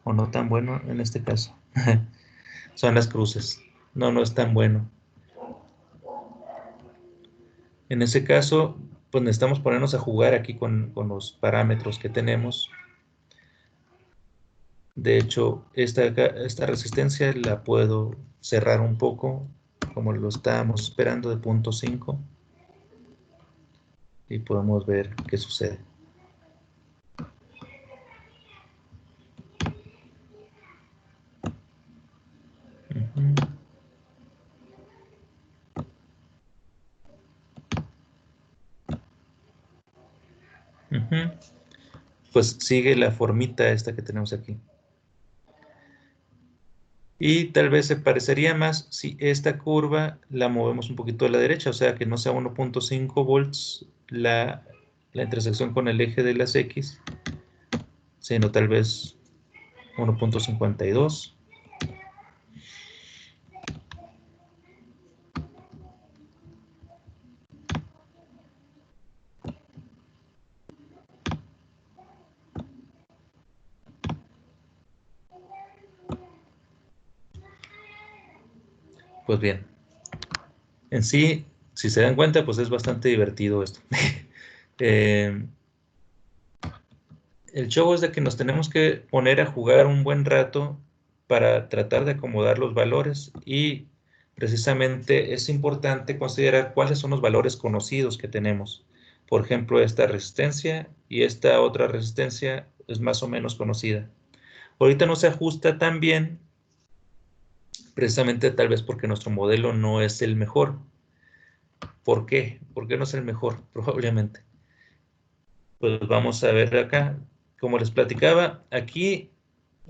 O no tan bueno en este caso. Son las cruces. No es tan bueno. En ese caso, pues necesitamos ponernos a jugar aquí con los parámetros que tenemos. De hecho, esta resistencia la puedo cerrar un poco, como lo estábamos esperando, de 0.5. Y podemos ver qué sucede. Pues sigue la formita esta que tenemos aquí. Y tal vez se parecería más si esta curva la movemos un poquito a la derecha, o sea que no sea 1.5 volts la intersección con el eje de las X, sino tal vez 1.52. Pues bien, en sí, si se dan cuenta, pues es bastante divertido esto. El show es de que nos tenemos que poner a jugar un buen rato para tratar de acomodar los valores, y precisamente es importante considerar cuáles son los valores conocidos que tenemos. Por ejemplo, esta resistencia y esta otra resistencia es más o menos conocida. Ahorita no se ajusta tan bien, precisamente tal vez porque nuestro modelo no es el mejor. ¿Por qué? ¿Por qué no es el mejor? Probablemente. Pues vamos a ver acá. Como les platicaba, aquí,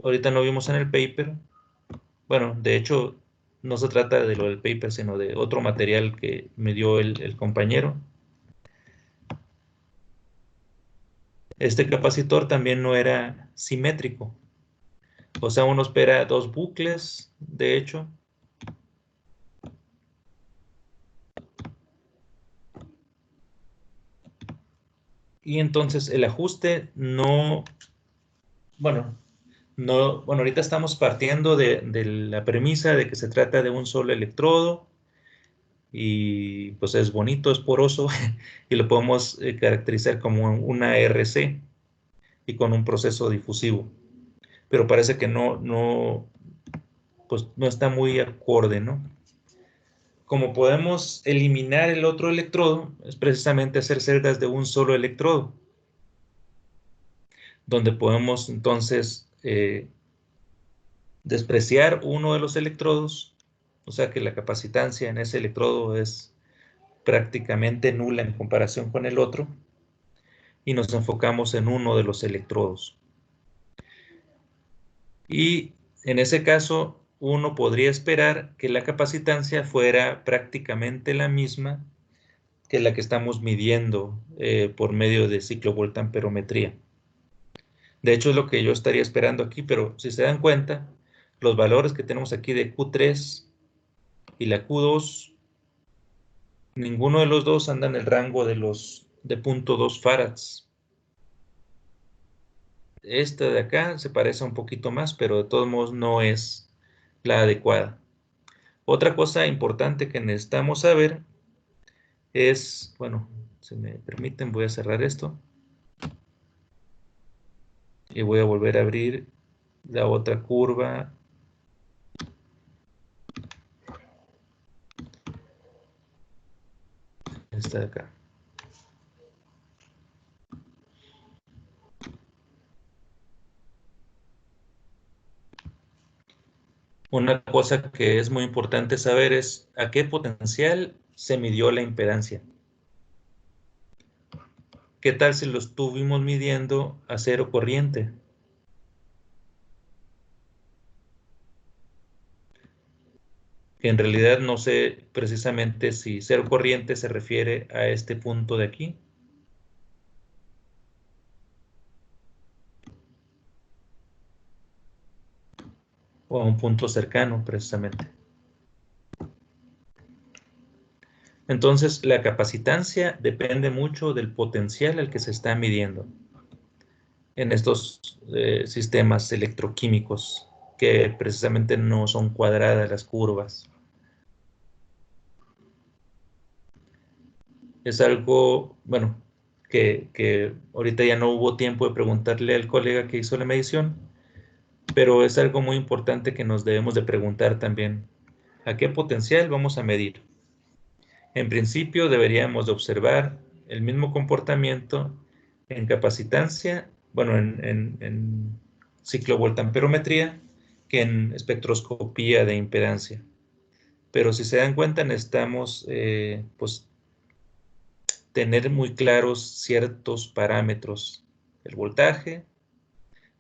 ahorita no vimos en el paper. Bueno, de hecho, no se trata de lo del paper, sino de otro material que me dio el compañero. Este capacitor también no era simétrico. O sea, uno espera dos bucles, de hecho. Y entonces el ajuste no, bueno, no, bueno, ahorita estamos partiendo de la premisa de que se trata de un solo electrodo y pues es bonito, es poroso y lo podemos caracterizar como una RC y con un proceso difusivo. Pero parece que pues no está muy acorde, ¿no? Como podemos eliminar el otro electrodo, es precisamente hacer celdas de un solo electrodo, donde podemos entonces despreciar uno de los electrodos, o sea que la capacitancia en ese electrodo es prácticamente nula en comparación con el otro, y nos enfocamos en uno de los electrodos. Y en ese caso, uno podría esperar que la capacitancia fuera prácticamente la misma que la que estamos midiendo por medio de ciclovoltamperometría. De hecho, es lo que yo estaría esperando aquí, pero si se dan cuenta, los valores que tenemos aquí de Q3 y la Q2, ninguno de los dos anda en el rango de 0.2 farads. Esta de acá se parece un poquito más, pero de todos modos no es la adecuada. Otra cosa importante que necesitamos saber es, bueno, si me permiten, voy a cerrar esto y voy a volver a abrir la otra curva. Esta de acá. Una cosa que es muy importante saber es a qué potencial se midió la impedancia. ¿Qué tal si lo estuvimos midiendo a cero corriente? Que en realidad no sé precisamente si cero corriente se refiere a este punto de aquí. O a un punto cercano precisamente. Entonces, la capacitancia depende mucho del potencial al que se está midiendo en estos sistemas electroquímicos, que precisamente no son cuadradas las curvas. Es algo, bueno, que ahorita ya no hubo tiempo de preguntarle al colega que hizo la medición, pero es algo muy importante que nos debemos de preguntar también. ¿A qué potencial vamos a medir? En principio deberíamos de observar el mismo comportamiento en capacitancia, bueno, en ciclovoltamperometría, que en espectroscopía de impedancia. Pero si se dan cuenta, necesitamos pues, tener muy claros ciertos parámetros, el voltaje,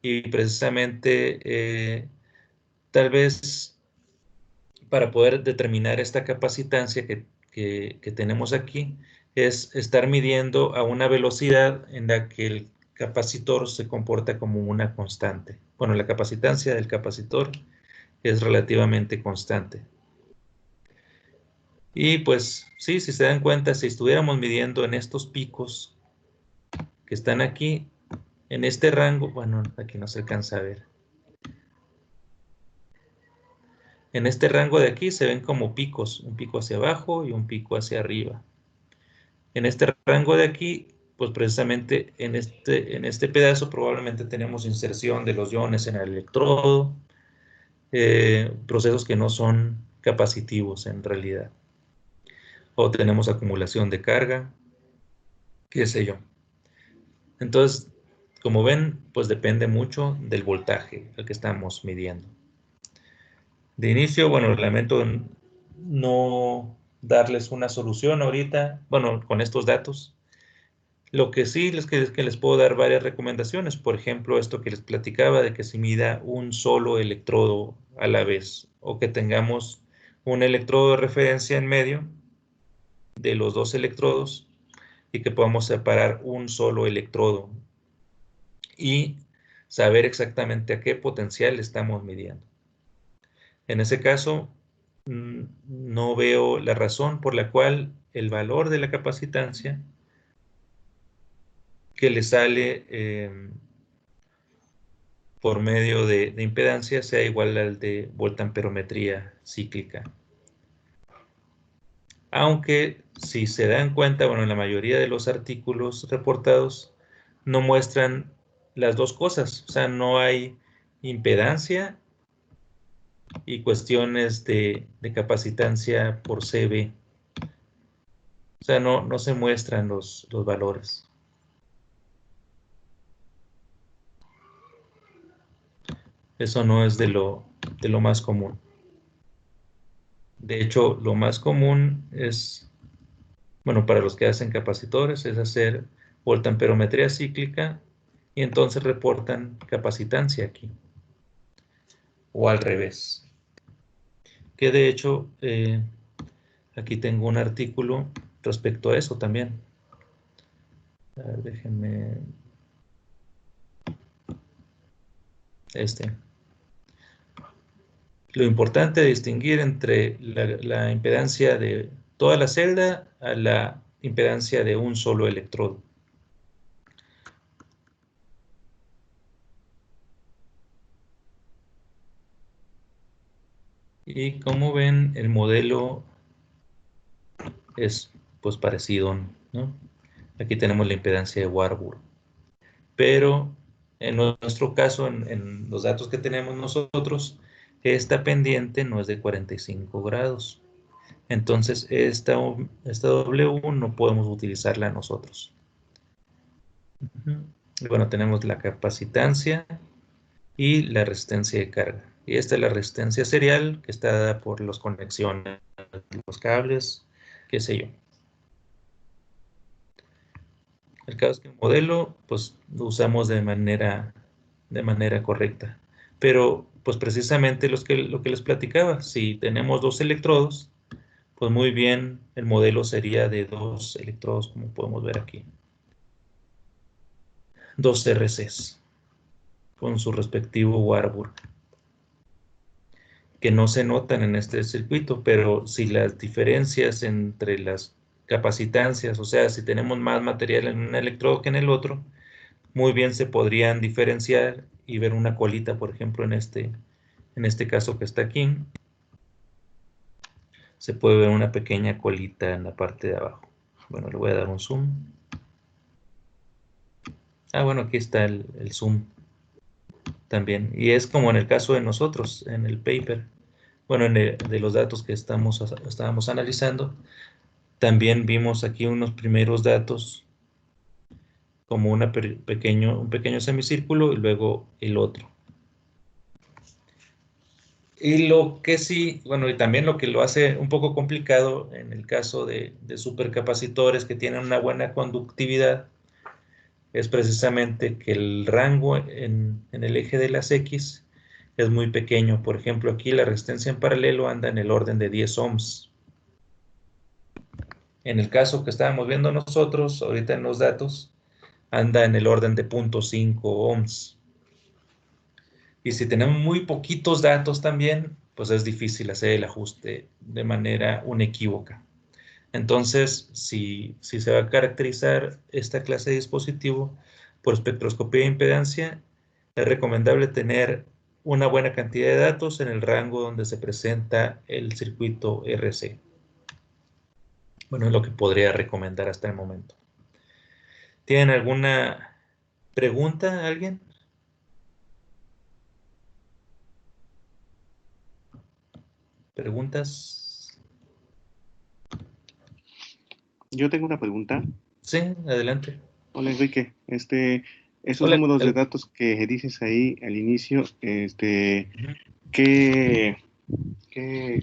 y precisamente tal vez para poder determinar esta capacitancia que tenemos aquí, es estar midiendo a una velocidad en la que el capacitor se comporta como una constante. Bueno, la capacitancia del capacitor es relativamente constante. Y pues sí, si se dan cuenta, si estuviéramos midiendo en estos picos que están aquí, en este rango, bueno, aquí no se alcanza a ver. En este rango de aquí se ven como picos, un pico hacia abajo y un pico hacia arriba. En este rango de aquí, pues precisamente en este pedazo probablemente tenemos inserción de los iones en el electrodo, procesos que no son capacitivos en realidad. O tenemos acumulación de carga, qué sé yo. Entonces, como ven, pues depende mucho del voltaje al que estamos midiendo. De inicio, bueno, lamento no darles una solución ahorita, bueno, con estos datos. Lo que sí es que les puedo dar varias recomendaciones. Por ejemplo, esto que les platicaba de que se mida un solo electrodo a la vez, o que tengamos un electrodo de referencia en medio de los dos electrodos y que podamos separar un solo electrodo y saber exactamente a qué potencial estamos midiendo. En ese caso, no veo la razón por la cual el valor de la capacitancia que le sale por medio de impedancia sea igual al de voltamperometría cíclica. Aunque si se dan cuenta, bueno, en la mayoría de los artículos reportados no muestran las dos cosas, o sea, no hay impedancia y cuestiones de capacitancia por CV. O sea, no se muestran los valores. Eso no es de lo más común. De hecho, lo más común es, bueno, para los que hacen capacitores, es hacer voltamperometría cíclica y entonces reportan capacitancia aquí. O al revés. Que de hecho, aquí tengo un artículo respecto a eso también. A ver, déjenme. Lo importante es distinguir entre la impedancia de toda la celda a la impedancia de un solo electrodo. Y como ven, el modelo es pues parecido, ¿no? Aquí tenemos la impedancia de Warburg. Pero en nuestro caso, en los datos que tenemos nosotros, esta pendiente no es de 45 grados. Entonces, esta W no podemos utilizarla nosotros. Y bueno, tenemos la capacitancia y la resistencia de carga. Y esta es la resistencia serial que está dada por las conexiones, los cables, qué sé yo. El caso es que el modelo, pues, lo usamos de manera correcta. Pero, pues, precisamente lo que les platicaba, si tenemos dos electrodos, pues muy bien, el modelo sería de dos electrodos, como podemos ver aquí. Dos RCs, con su respectivo Warburg, que no se notan en este circuito, pero si las diferencias entre las capacitancias, o sea, si tenemos más material en un electrodo que en el otro, muy bien se podrían diferenciar y ver una colita, por ejemplo, en este caso que está aquí, se puede ver una pequeña colita en la parte de abajo. Bueno, le voy a dar un zoom. Bueno, aquí está el zoom también. Y es como en el caso de nosotros, en el paper, bueno, de los datos que estábamos analizando, también vimos aquí unos primeros datos como un pequeño semicírculo y luego el otro. Y lo que sí, bueno, y también lo que lo hace un poco complicado en el caso de supercapacitores que tienen una buena conductividad, es precisamente que el rango en el eje de las X es muy pequeño. Por ejemplo, aquí la resistencia en paralelo anda en el orden de 10 ohms. En el caso que estábamos viendo nosotros, ahorita en los datos, anda en el orden de 0.5 ohms. Y si tenemos muy poquitos datos también, pues es difícil hacer el ajuste de manera inequívoca. Entonces, si se va a caracterizar esta clase de dispositivo por espectroscopía de impedancia, es recomendable tener una buena cantidad de datos en el rango donde se presenta el circuito RC. Bueno, es lo que podría recomendar hasta el momento. ¿Tienen alguna pregunta, alguien? ¿Preguntas? Yo tengo una pregunta. Sí, adelante. Hola Enrique, esos Hola. números de datos que dices ahí al inicio, Ujú.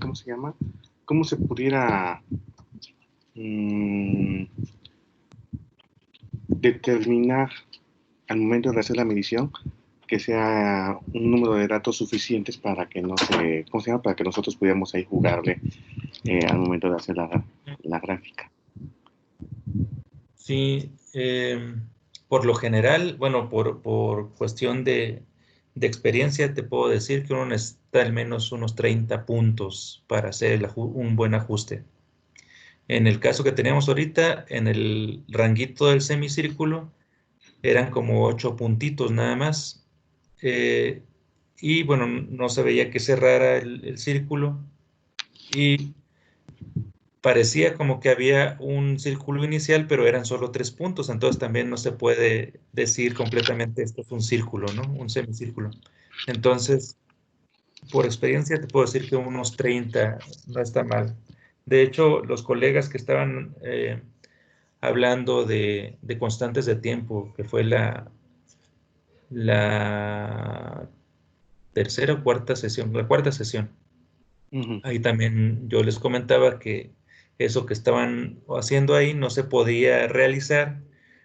¿cómo se llama? ¿Cómo se pudiera determinar al momento de hacer la medición que sea un número de datos suficientes para que no se, ¿cómo se llama? Para que nosotros pudiéramos ahí jugarle al momento de hacer la gráfica? Sí, por lo general, bueno, por cuestión de experiencia, te puedo decir que uno necesita al menos unos 30 puntos para hacer un buen ajuste. En el caso que teníamos ahorita, en el ranguito del semicírculo, eran como 8 puntitos nada más. Y bueno, no se veía que cerrara el círculo. Y parecía como que había un círculo inicial, pero eran solo 3 puntos, entonces también no se puede decir completamente esto es un círculo, ¿no? Un semicírculo. Entonces, por experiencia te puedo decir que unos 30 no está mal. De hecho, los colegas que estaban hablando de constantes de tiempo, que fue la tercera o cuarta sesión, la cuarta sesión, ahí también yo les comentaba que eso que estaban haciendo ahí no se podía realizar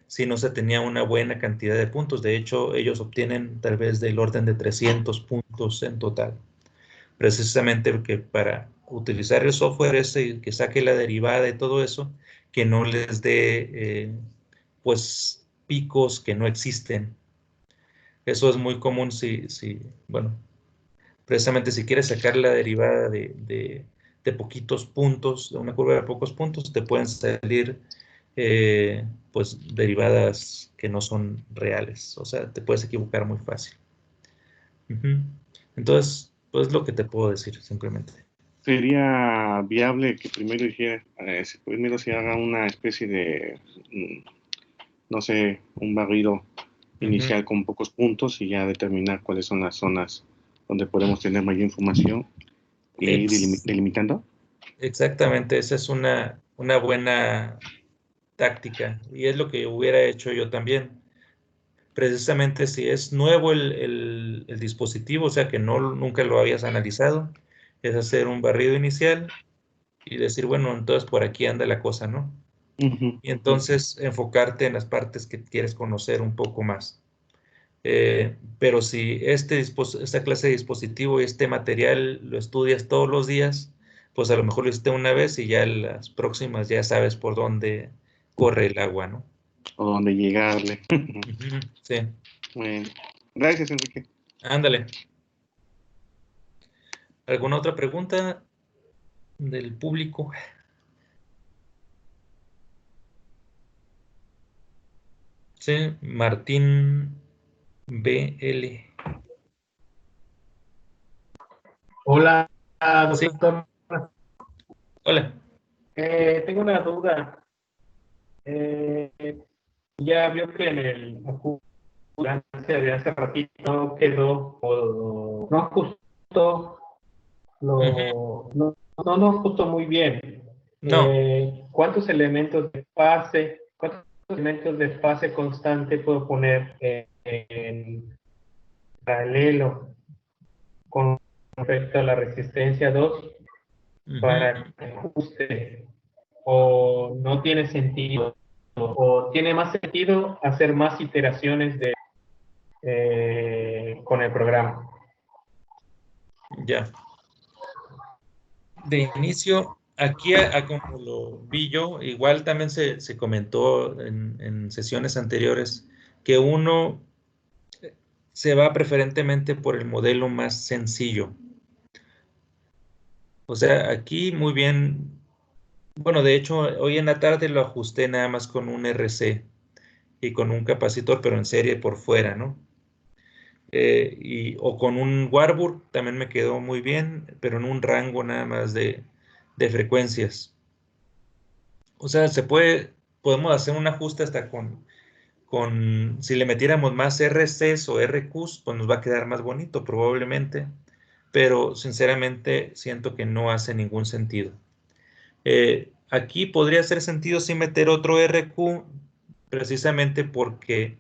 si no se tenía una buena cantidad de puntos. De hecho, ellos obtienen tal vez del orden de 300 puntos en total. Precisamente porque para utilizar el software ese que saque la derivada y todo eso, que no les dé pues picos que no existen. Eso es muy común bueno, precisamente si quieres sacar la derivada de poquitos puntos, de una curva de pocos puntos, te pueden salir pues derivadas que no son reales, o sea, te puedes equivocar muy fácil. Ujú. Entonces, pues lo que te puedo decir simplemente. ¿Sería viable que primero se haga una especie de, no sé, un barrido inicial Ujú. con pocos puntos y ya determinar cuáles son las zonas donde podemos tener mayor información e ir Ex- delimitando? Exactamente, esa es una buena táctica y es lo que hubiera hecho yo también. Precisamente si es nuevo el dispositivo, o sea que nunca lo habías analizado, es hacer un barrido inicial y decir, bueno, entonces por aquí anda la cosa, ¿no? Ujú. Y entonces enfocarte en las partes que quieres conocer un poco más. Pero si esta clase de dispositivo y este material lo estudias todos los días, pues a lo mejor lo hiciste una vez y ya las próximas ya sabes por dónde corre el agua, ¿no? O donde llegarle. Ujú, sí, Bueno, gracias, Enrique. ándale. ¿Alguna otra pregunta del público? Sí, Martín BL. Hola, Sí, doctor. hola. Tengo una duda. Eh, ya vio que en el ambulancia de hace ratito quedó no justo, Ujú. no justo muy bien. No, ¿Cuántos elementos de fase constante puedo poner en paralelo con respecto a la resistencia 2 para ujú. que ajuste? ¿O no tiene sentido? ¿O tiene más sentido hacer más iteraciones con el programa? Ya. De inicio, aquí, como lo vi yo, igual también se comentó en sesiones anteriores, que uno se va preferentemente por el modelo más sencillo. O sea, aquí muy bien, bueno, de hecho, hoy en la tarde lo ajusté nada más con un RC y con un capacitor, pero en serie por fuera, ¿no? O con un Warburg también me quedó muy bien, pero en un rango nada más de frecuencias. O sea, podemos hacer un ajuste hasta si le metiéramos más RCs o RQs, pues nos va a quedar más bonito probablemente, pero sinceramente siento que no hace ningún sentido. Aquí podría hacer sentido sin meter otro RQ, precisamente porque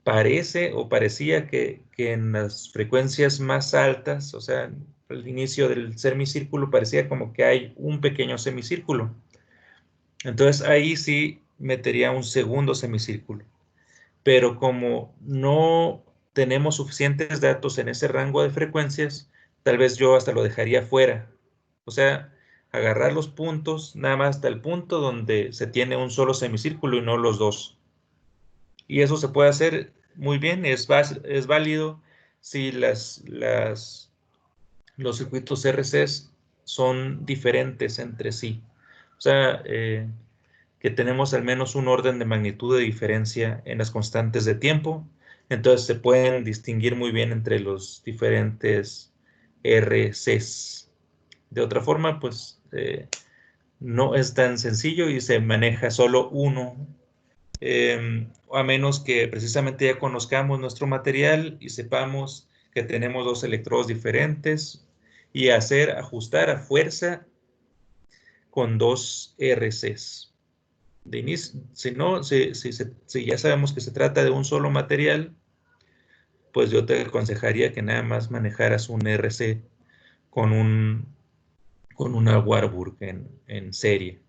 parece o parecía que en las frecuencias más altas, o sea, al inicio del semicírculo, parecía como que hay un pequeño semicírculo. Entonces ahí sí metería un segundo semicírculo. Pero como no tenemos suficientes datos en ese rango de frecuencias, tal vez yo hasta lo dejaría fuera. O sea, agarrar los puntos nada más hasta el punto donde se tiene un solo semicírculo y no los dos. Y eso se puede hacer muy bien, es válido si los circuitos RCs son diferentes entre sí. O sea, que tenemos al menos un orden de magnitud de diferencia en las constantes de tiempo. Entonces se pueden distinguir muy bien entre los diferentes RCs. De otra forma, pues no es tan sencillo y se maneja solo uno, a menos que precisamente ya conozcamos nuestro material y sepamos que tenemos dos electrodos diferentes y ajustar a fuerza con dos RCs. De inicio, si no, si ya sabemos que se trata de un solo material, pues yo te aconsejaría que nada más manejaras un RC con una Warburg en serie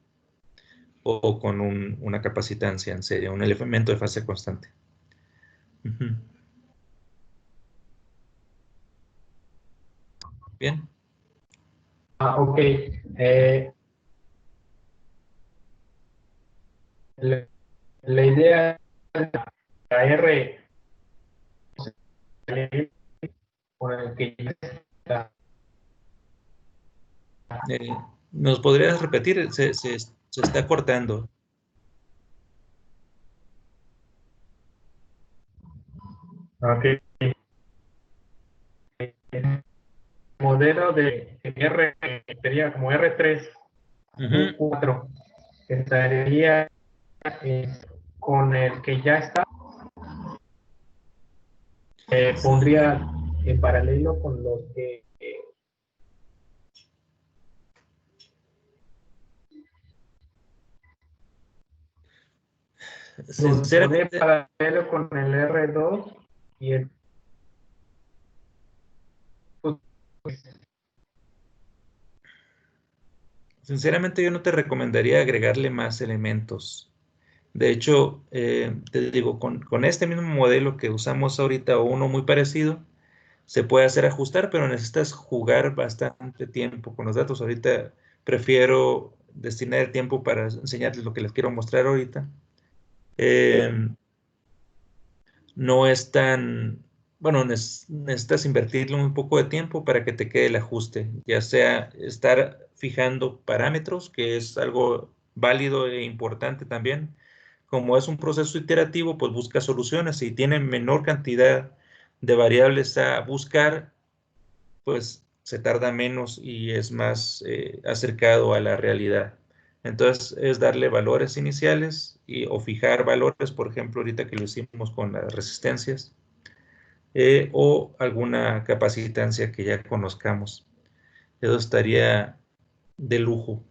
o con una capacitancia en serie, un elemento de fase constante. Ujú. Bien. Ok. La idea de la R con el que ya está. ¿Nos podrías repetir? Se está cortando. Ok. El modelo de R sería como R3 Ujú. U4. Estaría con el que ya está. Pondría en paralelo con los que los pondría en Sinceramente, paralelo con el R2 y el sinceramente yo no te recomendaría agregarle más elementos. De hecho, te digo, con este mismo modelo que usamos ahorita o uno muy parecido, se puede hacer ajustar, pero necesitas jugar bastante tiempo con los datos. Ahorita prefiero destinar el tiempo para enseñarles lo que les quiero mostrar ahorita. No es tan, bueno, necesitas invertirle un poco de tiempo para que te quede el ajuste, ya sea estar fijando parámetros, que es algo válido e importante también. Como es un proceso iterativo, pues busca soluciones. Si tiene menor cantidad de variables a buscar, pues se tarda menos y es más acercado a la realidad. Entonces es darle valores iniciales o fijar valores, por ejemplo, ahorita que lo hicimos con las resistencias, o alguna capacitancia que ya conozcamos. Eso estaría de lujo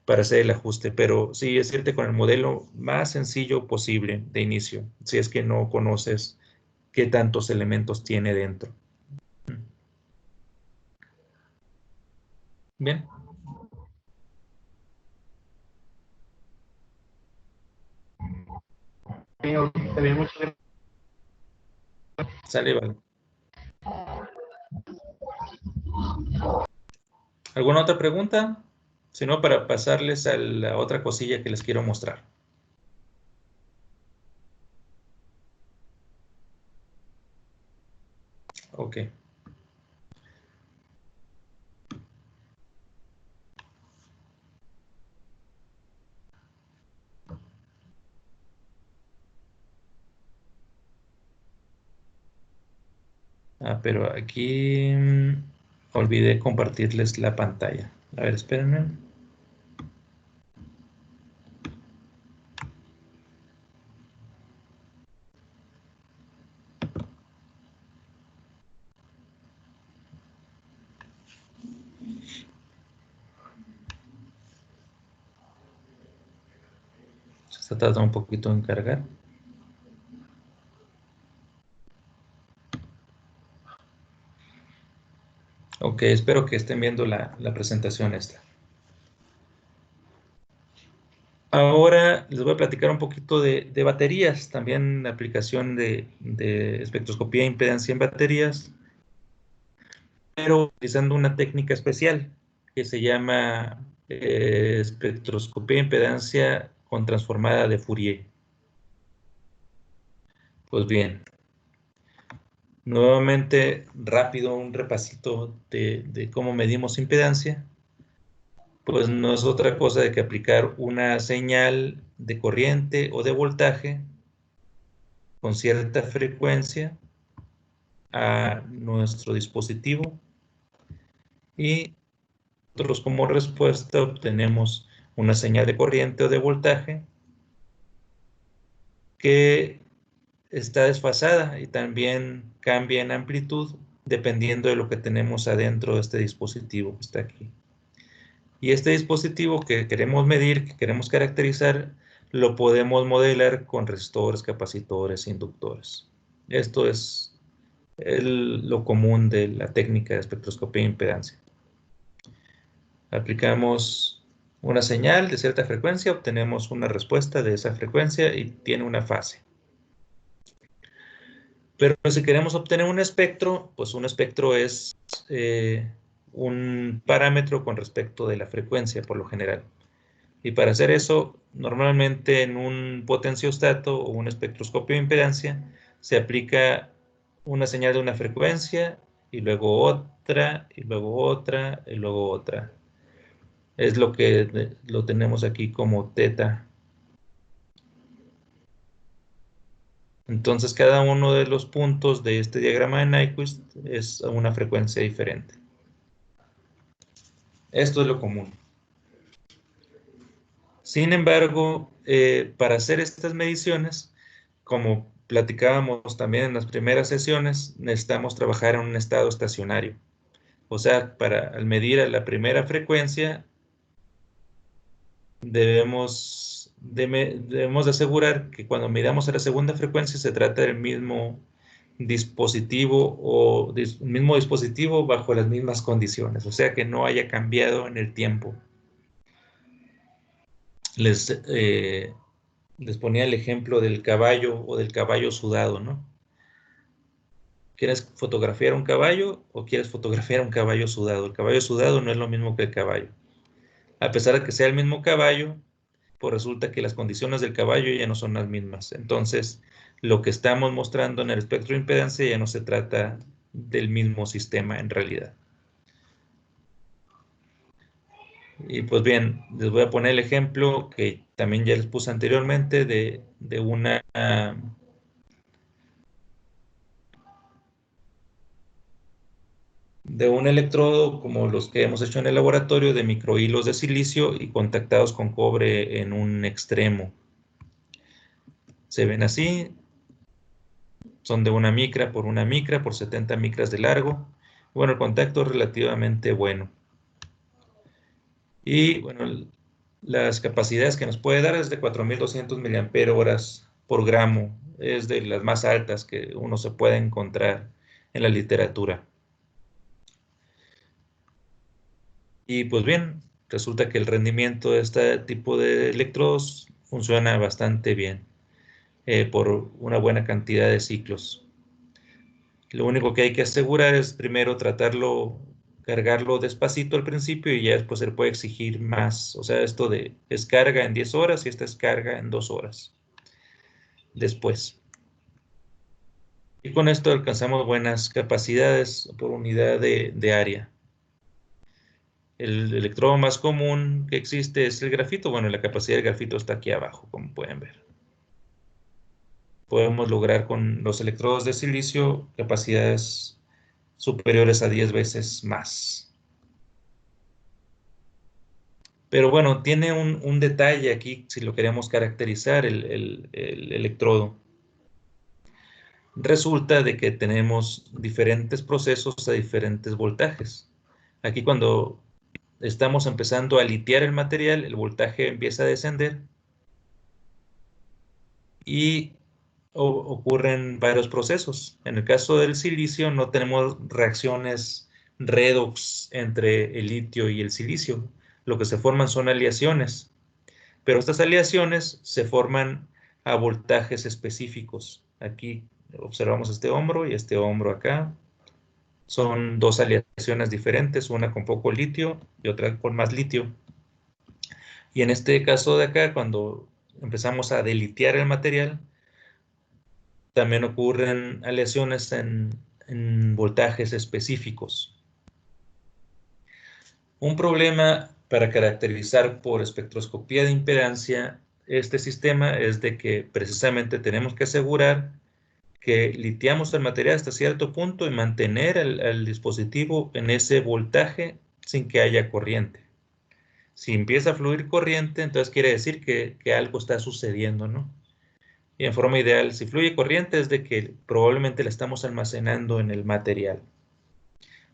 para hacer el ajuste, pero sí es irte con el modelo más sencillo posible de inicio, si es que no conoces qué tantos elementos tiene dentro. Bien. muchas Sale, vale. ¿Alguna otra pregunta? Si no, para pasarles a la otra cosilla que les quiero mostrar. Ok. Pero aquí olvidé compartirles la pantalla. A ver, espérenme. Se está tardando un poquito en cargar. Ok, espero que estén viendo la presentación esta. Ahora les voy a platicar un poquito de baterías, también la aplicación de espectroscopía de impedancia en baterías, pero utilizando una técnica especial que se llama espectroscopía de impedancia con transformada de Fourier. Pues bien, nuevamente rápido un repasito de cómo medimos impedancia. Pues no es otra cosa de que aplicar una señal de corriente o de voltaje con cierta frecuencia a nuestro dispositivo y nosotros como respuesta obtenemos una señal de corriente o de voltaje que está desfasada y también cambia en amplitud dependiendo de lo que tenemos adentro de este dispositivo que está aquí. Y este dispositivo que queremos medir, que queremos caracterizar, lo podemos modelar con resistores, capacitores, inductores. Esto es lo común de la técnica de espectroscopía de impedancia. Aplicamos una señal de cierta frecuencia, obtenemos una respuesta de esa frecuencia y tiene una fase. Pero si queremos obtener un espectro, pues un espectro es un parámetro con respecto de la frecuencia por lo general. Y para hacer eso, normalmente en un potenciostato o un espectroscopio de impedancia se aplica una señal de una frecuencia y luego otra, y luego otra, y luego otra. Es lo que lo tenemos aquí como teta. Entonces cada uno de los puntos de este diagrama de Nyquist es una frecuencia diferente. Esto es lo común. Sin embargo, para hacer estas mediciones, como platicábamos también en las primeras sesiones, necesitamos trabajar en un estado estacionario. O sea, al medir a la primera frecuencia, debemos de asegurar que cuando midamos a la segunda frecuencia se trata del mismo dispositivo o mismo dispositivo bajo las mismas condiciones, o sea que no haya cambiado en el tiempo. Les ponía el ejemplo del caballo o del caballo sudado, ¿no? ¿Quieres fotografiar un caballo o quieres fotografiar un caballo sudado? El caballo sudado no es lo mismo que el caballo. A pesar de que sea el mismo caballo, pues resulta que las condiciones del caballo ya no son las mismas. Entonces, lo que estamos mostrando en el espectro de impedancia ya no se trata del mismo sistema en realidad. Y pues bien, les voy a poner el ejemplo que también ya les puse anteriormente de un electrodo como los que hemos hecho en el laboratorio de microhilos de silicio y contactados con cobre en un extremo. Se ven así, son de 1 micra por 70 micras de largo. Bueno, el contacto es relativamente bueno. Y bueno, las capacidades que nos puede dar es de 4200 miliamperios por gramo. Es de las más altas que uno se puede encontrar en la literatura. Y pues bien, resulta que el rendimiento de este tipo de electrodos funciona bastante bien por una buena cantidad de ciclos. Lo único que hay que asegurar es primero tratarlo cargarlo despacito al principio y ya después se le puede exigir más. O sea, esto de es carga en 10 horas y esta es carga en 2 horas después. Y con esto alcanzamos buenas capacidades por unidad de área. El electrodo más común que existe es el grafito. Bueno, la capacidad del grafito está aquí abajo, como pueden ver. Podemos lograr con los electrodos de silicio capacidades superiores a 10 veces más. Pero bueno, tiene un detalle aquí si lo queremos caracterizar el electrodo. Resulta de que tenemos diferentes procesos a diferentes voltajes. Aquí cuando estamos empezando a litear el material, el voltaje empieza a descender y ocurren varios procesos. En el caso del silicio no tenemos reacciones redox entre el litio y el silicio. Lo que se forman son aleaciones, pero estas aleaciones se forman a voltajes específicos. Aquí observamos este hombro y este hombro acá. Son dos aleaciones diferentes, una con poco litio y otra con más litio. Y en este caso de acá, cuando empezamos a delitear el material, también ocurren aleaciones en voltajes específicos. Un problema para caracterizar por espectroscopía de impedancia este sistema es de que precisamente tenemos que asegurar que litiamos el material hasta cierto punto y mantener el dispositivo en ese voltaje sin que haya corriente. Si empieza a fluir corriente, entonces quiere decir que algo está sucediendo, ¿no? Y en forma ideal, si fluye corriente es de que probablemente la estamos almacenando en el material.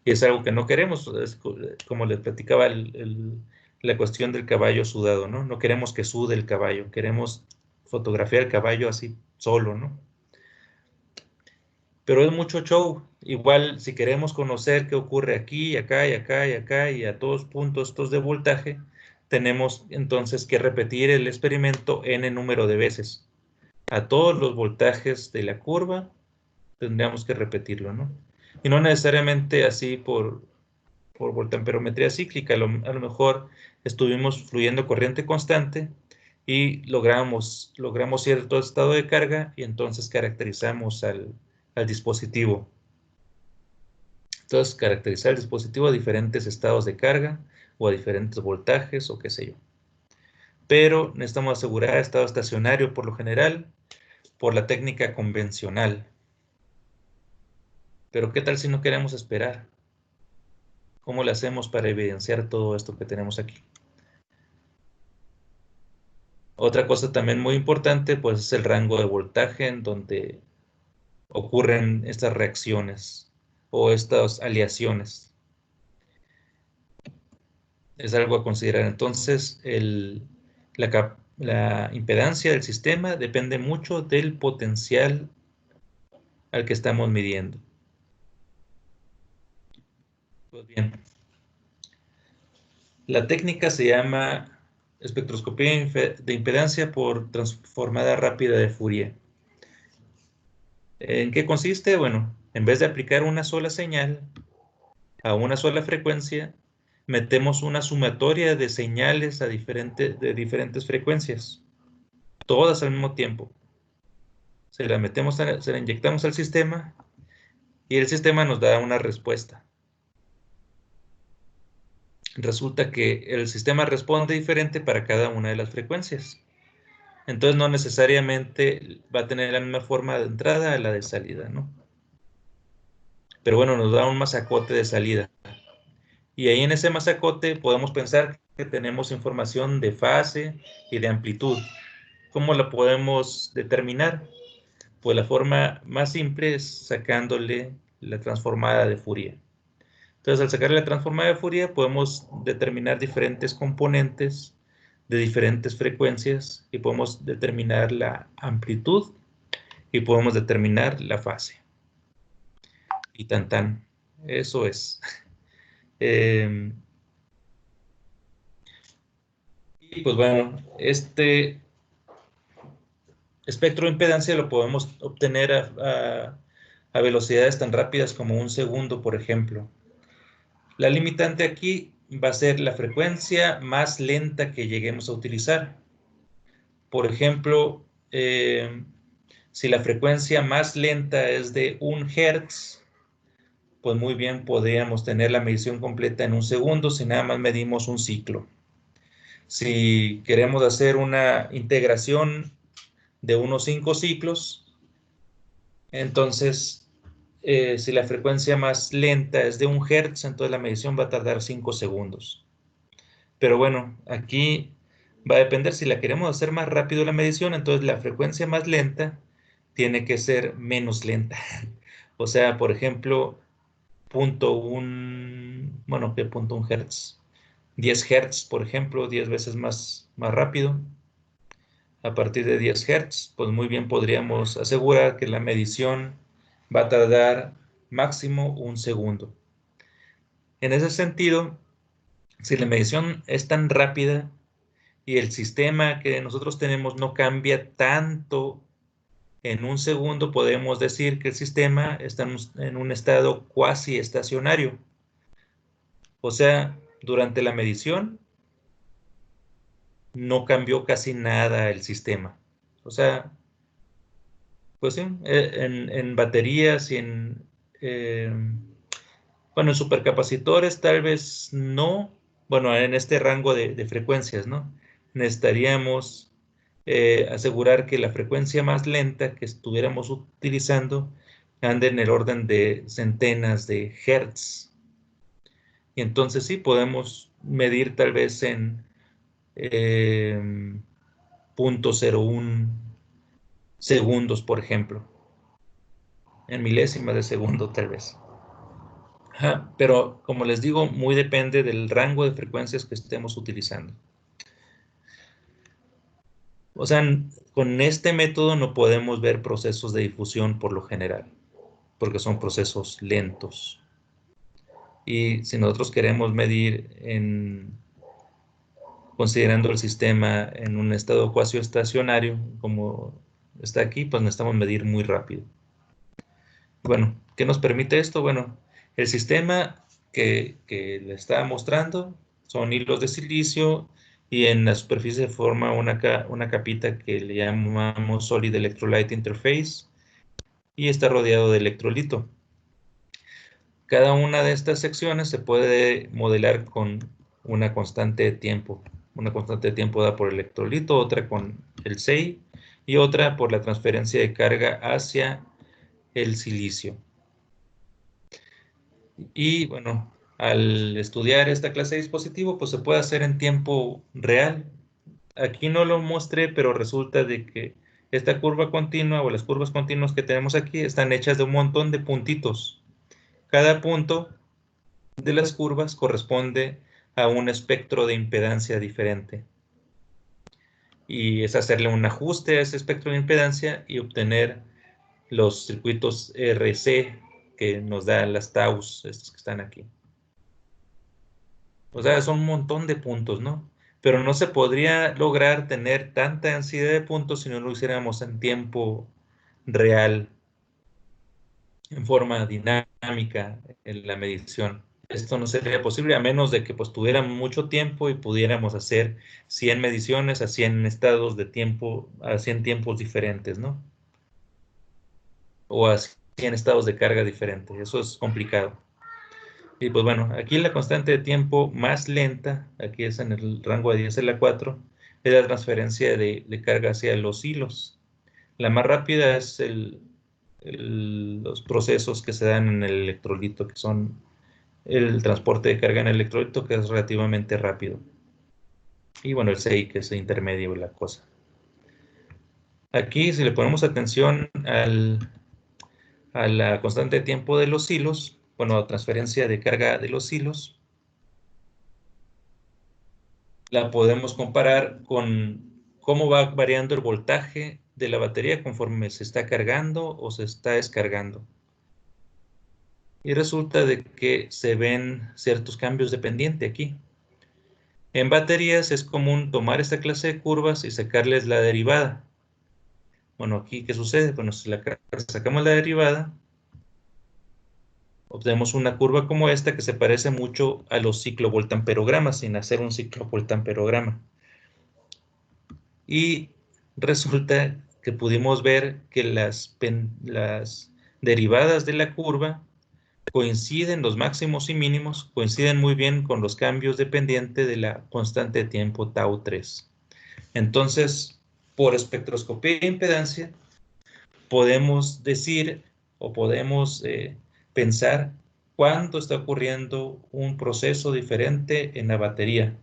Y es algo que no queremos, es como les platicaba la cuestión del caballo sudado, ¿no? No queremos que sude el caballo, queremos fotografiar el caballo así solo, ¿no? Pero es mucho show. Igual, si queremos conocer qué ocurre aquí, acá y acá y acá y a todos puntos estos de voltaje, tenemos entonces que repetir el experimento n número de veces. A todos los voltajes de la curva tendríamos que repetirlo, ¿no? Y no necesariamente así por voltamperometría cíclica. A lo mejor estuvimos fluyendo corriente constante y logramos cierto estado de carga y entonces caracterizamos al dispositivo. Entonces, caracterizar el dispositivo a diferentes estados de carga o a diferentes voltajes o qué sé yo. Pero necesitamos asegurar estado estacionario por lo general por la técnica convencional. Pero ¿qué tal si no queremos esperar? ¿Cómo le hacemos para evidenciar todo esto que tenemos aquí? Otra cosa también muy importante pues es el rango de voltaje en donde ocurren estas reacciones o estas aleaciones. Es algo a considerar. Entonces, la impedancia del sistema depende mucho del potencial al que estamos midiendo. Pues bien, la técnica se llama espectroscopía de impedancia por transformada rápida de Fourier. ¿En qué consiste? Bueno, en vez de aplicar una sola señal a una sola frecuencia, metemos una sumatoria de señales de diferentes frecuencias, todas al mismo tiempo. Se la inyectamos al sistema y el sistema nos da una respuesta. Resulta que el sistema responde diferente para cada una de las frecuencias. Entonces no necesariamente va a tener la misma forma de entrada a la de salida, ¿no? Pero bueno, nos da un masacote de salida. Y ahí en ese masacote podemos pensar que tenemos información de fase y de amplitud. ¿Cómo la podemos determinar? Pues la forma más simple es sacándole la transformada de Fourier. Entonces, al sacarle la transformada de Fourier, podemos determinar diferentes componentes de diferentes frecuencias y podemos determinar la amplitud y podemos determinar la fase. Y tan tan, eso es. Y pues bueno, este espectro de impedancia lo podemos obtener a velocidades tan rápidas como 1 segundo, por ejemplo. La limitante aquí va a ser la frecuencia más lenta que lleguemos a utilizar. Por ejemplo, si la frecuencia más lenta es de 1 Hz, pues muy bien podríamos tener la medición completa en 1 segundo si nada más medimos un ciclo. Si queremos hacer una integración de unos 5 ciclos, entonces si la frecuencia más lenta es de 1 Hz, entonces la medición va a tardar 5 segundos. Pero bueno, aquí va a depender si la queremos hacer más rápido la medición, entonces la frecuencia más lenta tiene que ser menos lenta. O sea, por ejemplo, ¿qué punto 1 Hz? 10 Hz, por ejemplo, 10 veces más rápido. A partir de 10 Hz, pues muy bien podríamos asegurar que la medición va a tardar máximo 1 segundo. En ese sentido, si la medición es tan rápida y el sistema que nosotros tenemos no cambia tanto en 1 segundo, podemos decir que el sistema está en un estado cuasi estacionario. O sea, durante la medición no cambió casi nada el sistema. O sea, pues sí, en baterías y bueno, en supercapacitores tal vez no, bueno, en este rango de frecuencias, ¿no? Necesitaríamos asegurar que la frecuencia más lenta que estuviéramos utilizando ande en el orden de centenas de hertz. Y entonces sí, podemos medir tal vez en 0.01 segundos, por ejemplo, en milésimas de segundo tal vez. Ajá, pero como les digo, muy depende del rango de frecuencias que estemos utilizando. O sea, con este método no podemos ver procesos de difusión por lo general, porque son procesos lentos. Y si nosotros queremos medir considerando el sistema en un estado cuasi estacionario, como está aquí, pues necesitamos medir muy rápido. Bueno, ¿qué nos permite esto? Bueno, el sistema que le estaba mostrando son hilos de silicio y en la superficie forma una capita que le llamamos Solid Electrolyte Interface y está rodeado de electrolito. Cada una de estas secciones se puede modelar con una constante de tiempo. Una constante de tiempo dada por el electrolito, otra con el SEI y otra por la transferencia de carga hacia el silicio. Y bueno, al estudiar esta clase de dispositivo, pues se puede hacer en tiempo real. Aquí no lo mostré, pero resulta de que esta curva continua o las curvas continuas que tenemos aquí están hechas de un montón de puntitos. Cada punto de las curvas corresponde a un espectro de impedancia diferente. Y es hacerle un ajuste a ese espectro de impedancia y obtener los circuitos RC que nos dan las taus, estos que están aquí. O sea, son un montón de puntos, ¿no? Pero no se podría lograr tener tanta densidad de puntos si no lo hiciéramos en tiempo real, en forma dinámica en la medición. Esto no sería posible a menos de que pues tuviéramos mucho tiempo y pudiéramos hacer 100 mediciones a 100 estados de tiempo, a 100 tiempos diferentes, ¿no? O a 100 estados de carga diferentes. Eso es complicado. Y pues bueno, aquí la constante de tiempo más lenta, aquí es en el rango de 10 a la 4, es la transferencia de carga hacia los hilos. La más rápida es los procesos que se dan en el electrolito, que son el transporte de carga en el electrolito, que es relativamente rápido. Y bueno, el SEI, que es el intermedio de la cosa. Aquí, si le ponemos atención a la constante de tiempo de los hilos, bueno, transferencia de carga de los hilos, la podemos comparar con cómo va variando el voltaje de la batería conforme se está cargando o se está descargando. Y resulta de que se ven ciertos cambios de pendiente aquí. En baterías es común tomar esta clase de curvas y sacarles la derivada. Bueno, aquí, ¿qué sucede? Bueno, si sacamos la derivada, obtenemos una curva como esta que se parece mucho a los ciclovoltamperogramas, sin hacer un ciclovoltamperograma. Y resulta que pudimos ver que las derivadas de la curva coinciden, los máximos y mínimos coinciden muy bien con los cambios dependientes de la constante de tiempo tau 3. Entonces, por espectroscopía de impedancia, podemos decir o podemos pensar cuándo está ocurriendo un proceso diferente en la batería.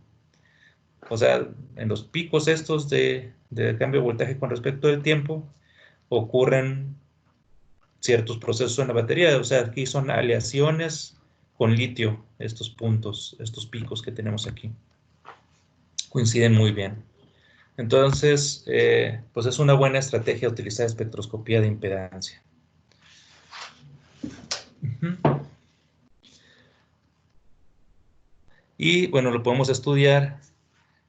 O sea, en los picos estos de cambio de voltaje con respecto del tiempo, ocurren ciertos procesos en la batería. O sea, aquí son aleaciones con litio, estos puntos, estos picos que tenemos aquí. Coinciden muy bien. Entonces, pues es una buena estrategia utilizar espectroscopía de impedancia. Y bueno, lo podemos estudiar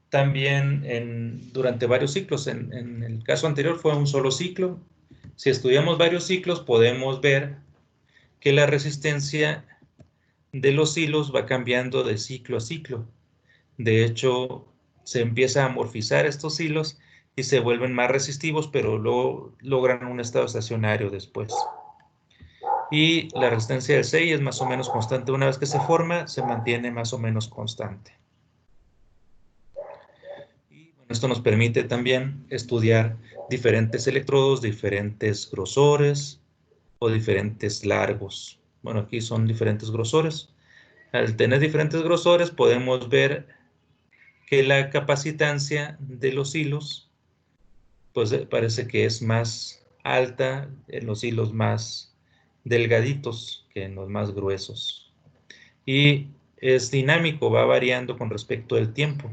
también durante varios ciclos. En el caso anterior fue un solo ciclo. Si estudiamos varios ciclos, podemos ver que la resistencia de los hilos va cambiando de ciclo a ciclo. De hecho, se empieza a amorfizar estos hilos y se vuelven más resistivos, pero luego logran un estado estacionario después. Y la resistencia del 6 es más o menos constante. Una vez que se forma, se mantiene más o menos constante. Y bueno, esto nos permite también estudiar diferentes electrodos, diferentes grosores o diferentes largos. Bueno, aquí son diferentes grosores. Al tener diferentes grosores, podemos ver que la capacitancia de los hilos, pues parece que es más alta en los hilos más delgaditos que en los más gruesos. Y es dinámico, va variando con respecto al tiempo.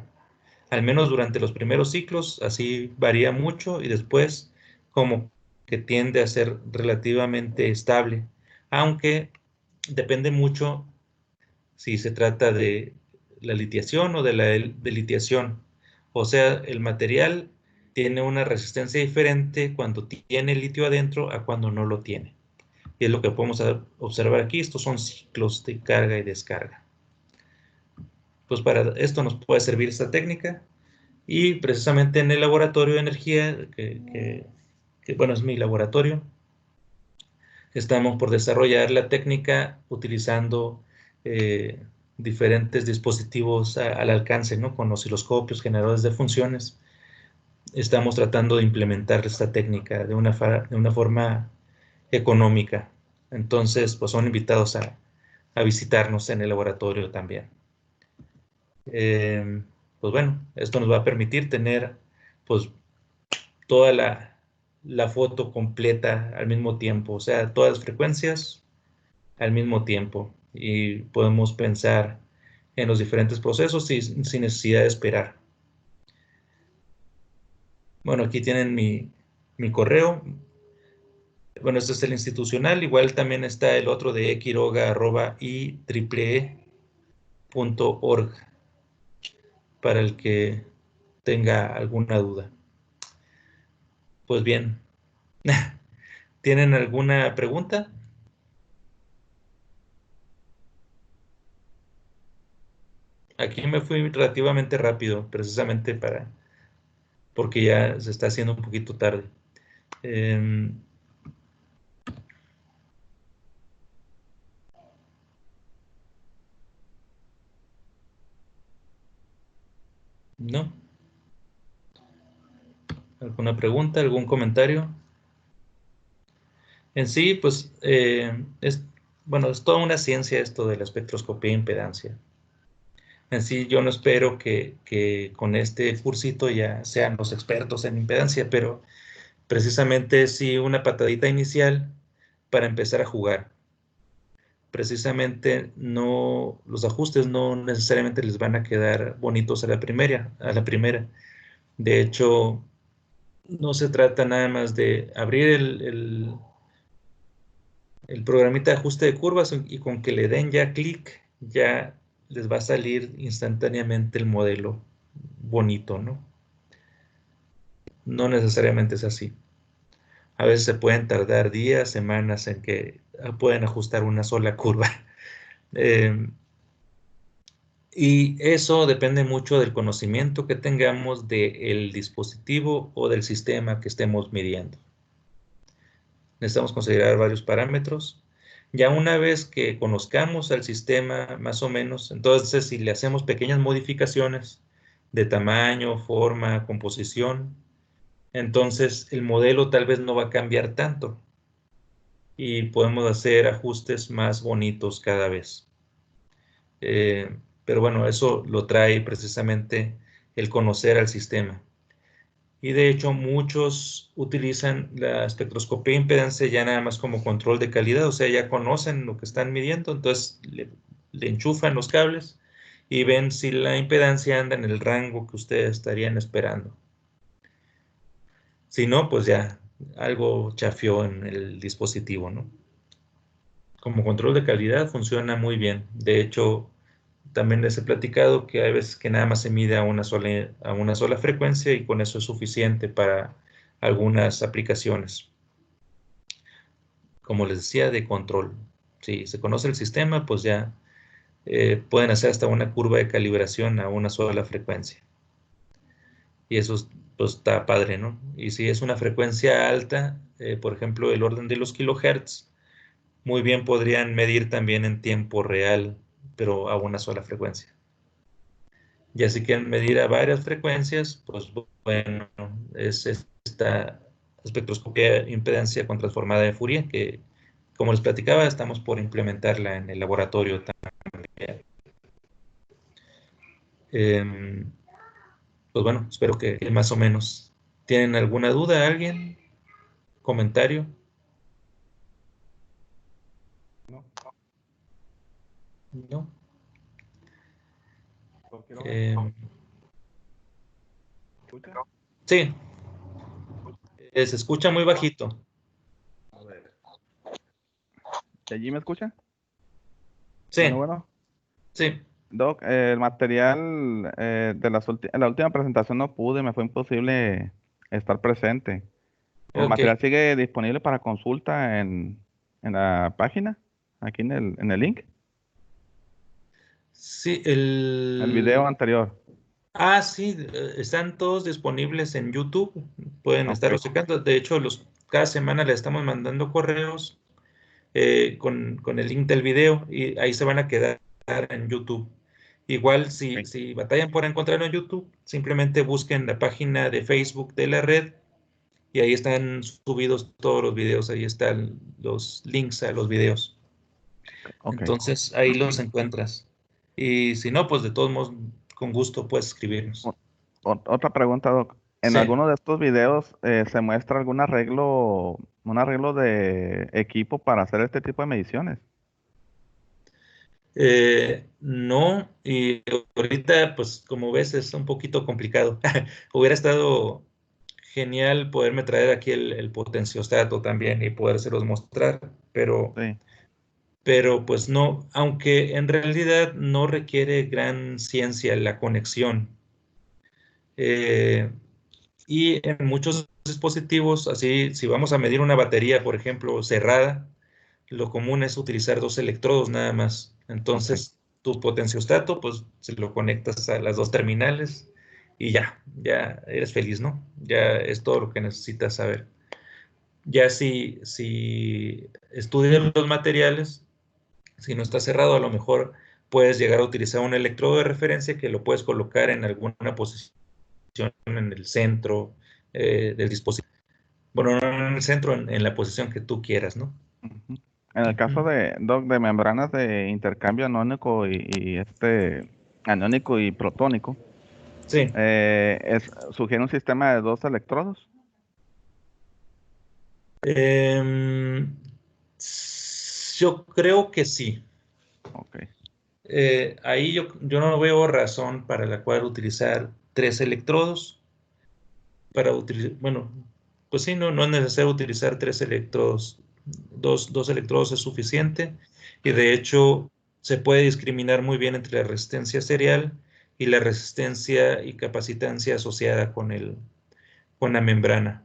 Al menos durante los primeros ciclos, así varía mucho y después como que tiende a ser relativamente estable, aunque depende mucho si se trata de la litiación o de la delitiación. O sea, el material tiene una resistencia diferente cuando tiene litio adentro a cuando no lo tiene. Y es lo que podemos observar aquí. Estos son ciclos de carga y descarga. Pues para esto nos puede servir esta técnica. Y precisamente en el laboratorio de energía, que bueno, es mi laboratorio, estamos por desarrollar la técnica utilizando diferentes dispositivos al alcance, ¿no? Con osciloscopios, generadores de funciones. Estamos tratando de implementar esta técnica de una forma económica. Entonces, pues son invitados a visitarnos en el laboratorio también. Pues bueno, esto nos va a permitir tener pues toda la foto completa al mismo tiempo, o sea, todas las frecuencias al mismo tiempo, y podemos pensar en los diferentes procesos sin necesidad de esperar. Bueno, aquí tienen mi correo. Bueno, este es el institucional. Igual también está el otro de equiroga@ieee.org para el que tenga alguna duda. Pues bien, ¿tienen alguna pregunta? Aquí me fui relativamente rápido, precisamente porque ya se está haciendo un poquito tarde. ¿No? ¿Alguna pregunta, algún comentario? En sí, pues, bueno, es toda una ciencia esto de la espectroscopía de impedancia. En sí, yo no espero que con este cursito ya sean los expertos en impedancia, pero precisamente sí una patadita inicial para empezar a jugar. Precisamente los ajustes no necesariamente les van a quedar bonitos a la primera. De hecho, no se trata nada más de abrir el programita de ajuste de curvas y con que le den ya clic, ya les va a salir instantáneamente el modelo bonito, ¿no? No necesariamente es así. A veces se pueden tardar días, semanas en que pueden ajustar una sola curva. Y eso depende mucho del conocimiento que tengamos del dispositivo o del sistema que estemos midiendo. Necesitamos considerar varios parámetros. Ya una vez que conozcamos al sistema más o menos, entonces si le hacemos pequeñas modificaciones de tamaño, forma, composición, entonces el modelo tal vez no va a cambiar tanto y podemos hacer ajustes más bonitos cada vez. Pero bueno, eso lo trae precisamente el conocer al sistema. Y de hecho muchos utilizan la espectroscopía de impedancia ya nada más como control de calidad, o sea, ya conocen lo que están midiendo, entonces le enchufan los cables y ven si la impedancia anda en el rango que ustedes estarían esperando. Si no, pues ya algo chafió en el dispositivo, ¿no? Como control de calidad funciona muy bien. De hecho, también les he platicado que hay veces que nada más se mide a una sola frecuencia y con eso es suficiente para algunas aplicaciones. Como les decía, de control. Si se conoce el sistema, pues ya pueden hacer hasta una curva de calibración a una sola frecuencia. Y eso pues, está padre, ¿no? Y si es una frecuencia alta, por ejemplo, el orden de los kilohertz, muy bien podrían medir también en tiempo real, pero a una sola frecuencia. Ya si quieren medir a varias frecuencias, pues bueno, es esta espectroscopia de impedancia con transformada de Fourier, que como les platicaba, estamos por implementarla en el laboratorio también. Pues bueno, espero que más o menos. ¿Tienen alguna duda alguien? ¿Comentario? ¿No? Sí, se escucha muy bajito. A ver. ¿Y allí me escucha? Sí, Bueno. sí. Doc, el material de la última presentación no pude, me fue imposible estar presente. ¿El Ok. material sigue disponible para consulta en la página? Aquí en el link. Sí, El video anterior. sí, están todos disponibles en YouTube. Pueden Ok. estarlos checando. De hecho, cada semana le estamos mandando correos con el link del video y ahí se van a quedar en YouTube. Igual, si batallan por encontrarlo en YouTube, simplemente busquen la página de Facebook de la red y ahí están subidos todos los videos. Ahí están los links a los videos. Ok. Entonces, ahí los encuentras. Y si no, pues de todos modos, con gusto puedes escribirnos. Otra pregunta, Doc. ¿En Sí. alguno de estos videos se muestra un arreglo de equipo para hacer este tipo de mediciones? No, y ahorita, pues como ves, es un poquito complicado. Hubiera estado genial poderme traer aquí el potenciostato también y podérselos mostrar, Sí. pero pues no, aunque en realidad no requiere gran ciencia la conexión. Y en muchos dispositivos, así, si vamos a medir una batería, por ejemplo, cerrada, lo común es utilizar 2 electrodos nada más. Entonces, tu potenciostato, pues, se lo conectas a las 2 terminales y ya eres feliz, ¿no? Ya es todo lo que necesitas saber. Ya si estudias los materiales, si no está cerrado, a lo mejor puedes llegar a utilizar un electrodo de referencia que lo puedes colocar en alguna posición en el centro del dispositivo. Bueno, no en el centro, en la posición que tú quieras, ¿no? Ujú. En el caso de, Doc, de membranas de intercambio anónico aniónico y protónico, Sí. ¿sugiere un sistema de 2 electrodos? Yo creo que sí. Ok. Ahí yo no veo razón para la cual utilizar 3 electrodos. Bueno, pues sí, no es necesario utilizar 3 electrodos. Dos electrodos es suficiente. Y de hecho, se puede discriminar muy bien entre la resistencia serial y la resistencia y capacitancia asociada con la membrana.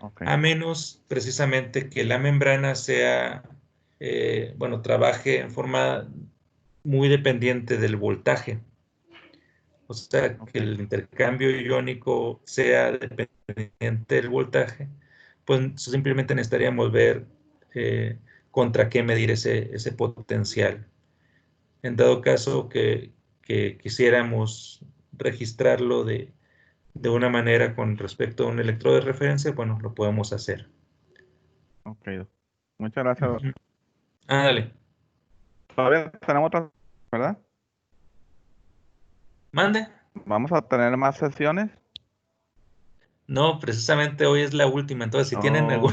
Ok. a menos precisamente que la membrana sea, bueno, trabaje en forma muy dependiente del voltaje. O sea, Ok. que el intercambio iónico sea dependiente del voltaje, pues simplemente necesitaríamos ver contra qué medir ese potencial. En dado caso que quisiéramos registrarlo de una manera con respecto a un electrodo de referencia, bueno, lo podemos hacer. Ok, Doc. Muchas gracias, Doc. Ujú. Ándale, Todavía tenemos otras, ¿verdad? mande. Vamos a tener más sesiones. No, precisamente hoy es la última, entonces si tienen Ok, ok.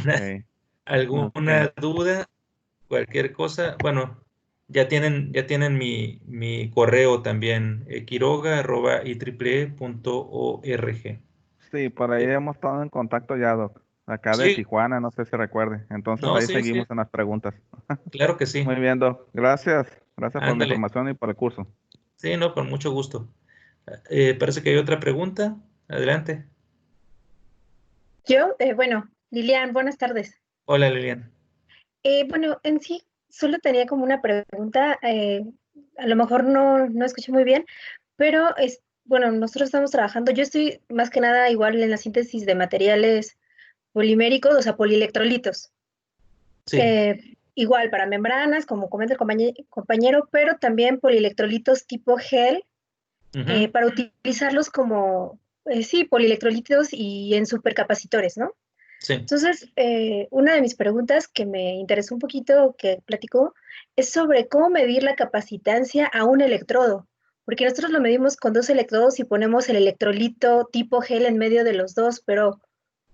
alguna duda, cualquier cosa, bueno, ya tienen mi correo también, quiroga@ieee.org. Sí, por ahí Eh, hemos estado en contacto ya, Doc. Acá de sí, Tijuana, no sé si recuerde. Entonces no, ahí sí, sí, seguimos en las preguntas. claro que sí. Muy bien, Doc. Gracias. Gracias por la Ándale. información y por el curso. Sí, no, con mucho gusto. Parece que hay otra pregunta. Adelante. Yo, bueno, Lilian, buenas tardes. Hola, Lilian. Bueno, en sí, solo tenía como una pregunta, a lo mejor no escuché muy bien, pero bueno, nosotros estamos trabajando, yo estoy más que nada igual en la síntesis de materiales poliméricos, o sea, polielectrolitos. Sí. Igual para membranas, como comenta el compañero, pero también polielectrolitos tipo gel, Ujú. para utilizarlos como, sí, polielectrolitos y en supercapacitores, ¿no? Sí. Entonces, una de mis preguntas que me interesó un poquito, que platicó, es sobre cómo medir la capacitancia a un electrodo, porque nosotros lo medimos con dos electrodos y ponemos el electrolito tipo gel en medio de los dos, pero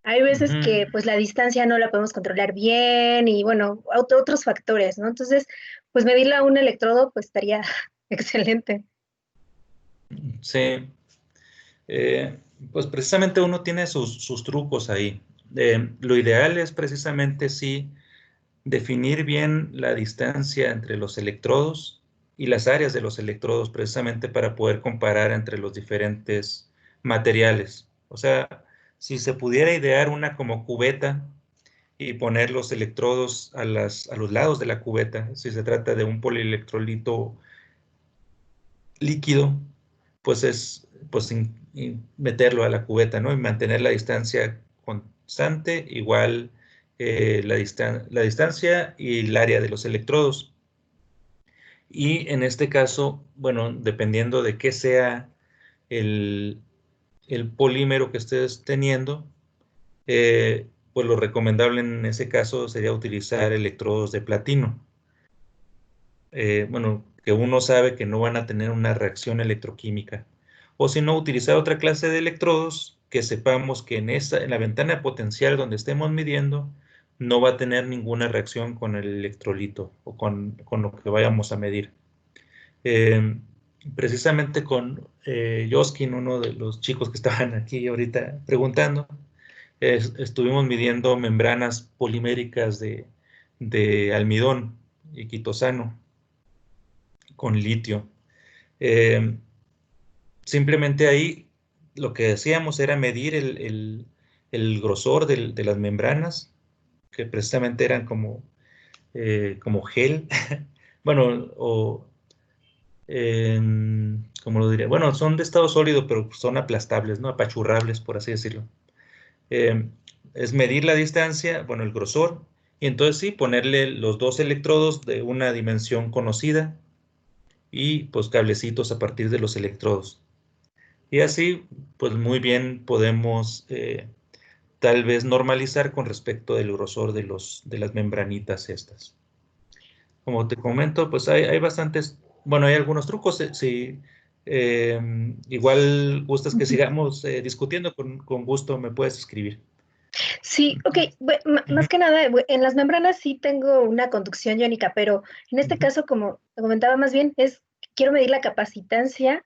hay veces Ujú. que pues la distancia no la podemos controlar bien y bueno, otros factores, ¿no? Entonces, pues medirla a un electrodo pues estaría excelente. Sí. Eh, pues precisamente uno tiene sus trucos ahí. Lo ideal es precisamente sí definir bien la distancia entre los electrodos y las áreas de los electrodos precisamente para poder comparar entre los diferentes materiales. O sea, si se pudiera idear una como cubeta y poner los electrodos a los lados de la cubeta, si se trata de un polielectrolito líquido, pues es pues meterlo a la cubeta, ¿no? Y mantener la distancia constante, igual la distancia y el área de los electrodos. Y en este caso, bueno, dependiendo de qué sea el, el polímero que estés teniendo, pues lo recomendable en ese caso sería utilizar electrodos de platino. Bueno, que uno sabe que no van a tener una reacción electroquímica. O si no, utilizar otra clase de electrodos que sepamos que en la ventana potencial donde estemos midiendo no va a tener ninguna reacción con el electrolito o con lo que vayamos a medir. Eh, Precisamente con Joskin, uno de los chicos que estaban aquí ahorita preguntando, estuvimos midiendo membranas poliméricas de almidón y quitosano con litio. Eh, Simplemente ahí lo que hacíamos era medir el grosor de las membranas, que precisamente eran como gel, bueno, o como lo diría, bueno, son de estado sólido, pero son aplastables, ¿no? Apachurrables, por así decirlo. Eh, es medir la distancia, bueno, el grosor, y entonces sí, ponerle los dos electrodos de una dimensión conocida y pues cablecitos a partir de los electrodos. Y así, pues muy bien podemos tal vez normalizar con respecto del grosor de las membranitas estas. Como te comento, pues hay bastantes, bueno, hay algunos trucos. Si igual gustas que sigamos discutiendo, con gusto me puedes escribir. Sí, ok. Ujú, Más que nada, en las membranas sí tengo una conducción iónica, pero en este ujú. caso, como te comentaba más bien, quiero medir la capacitancia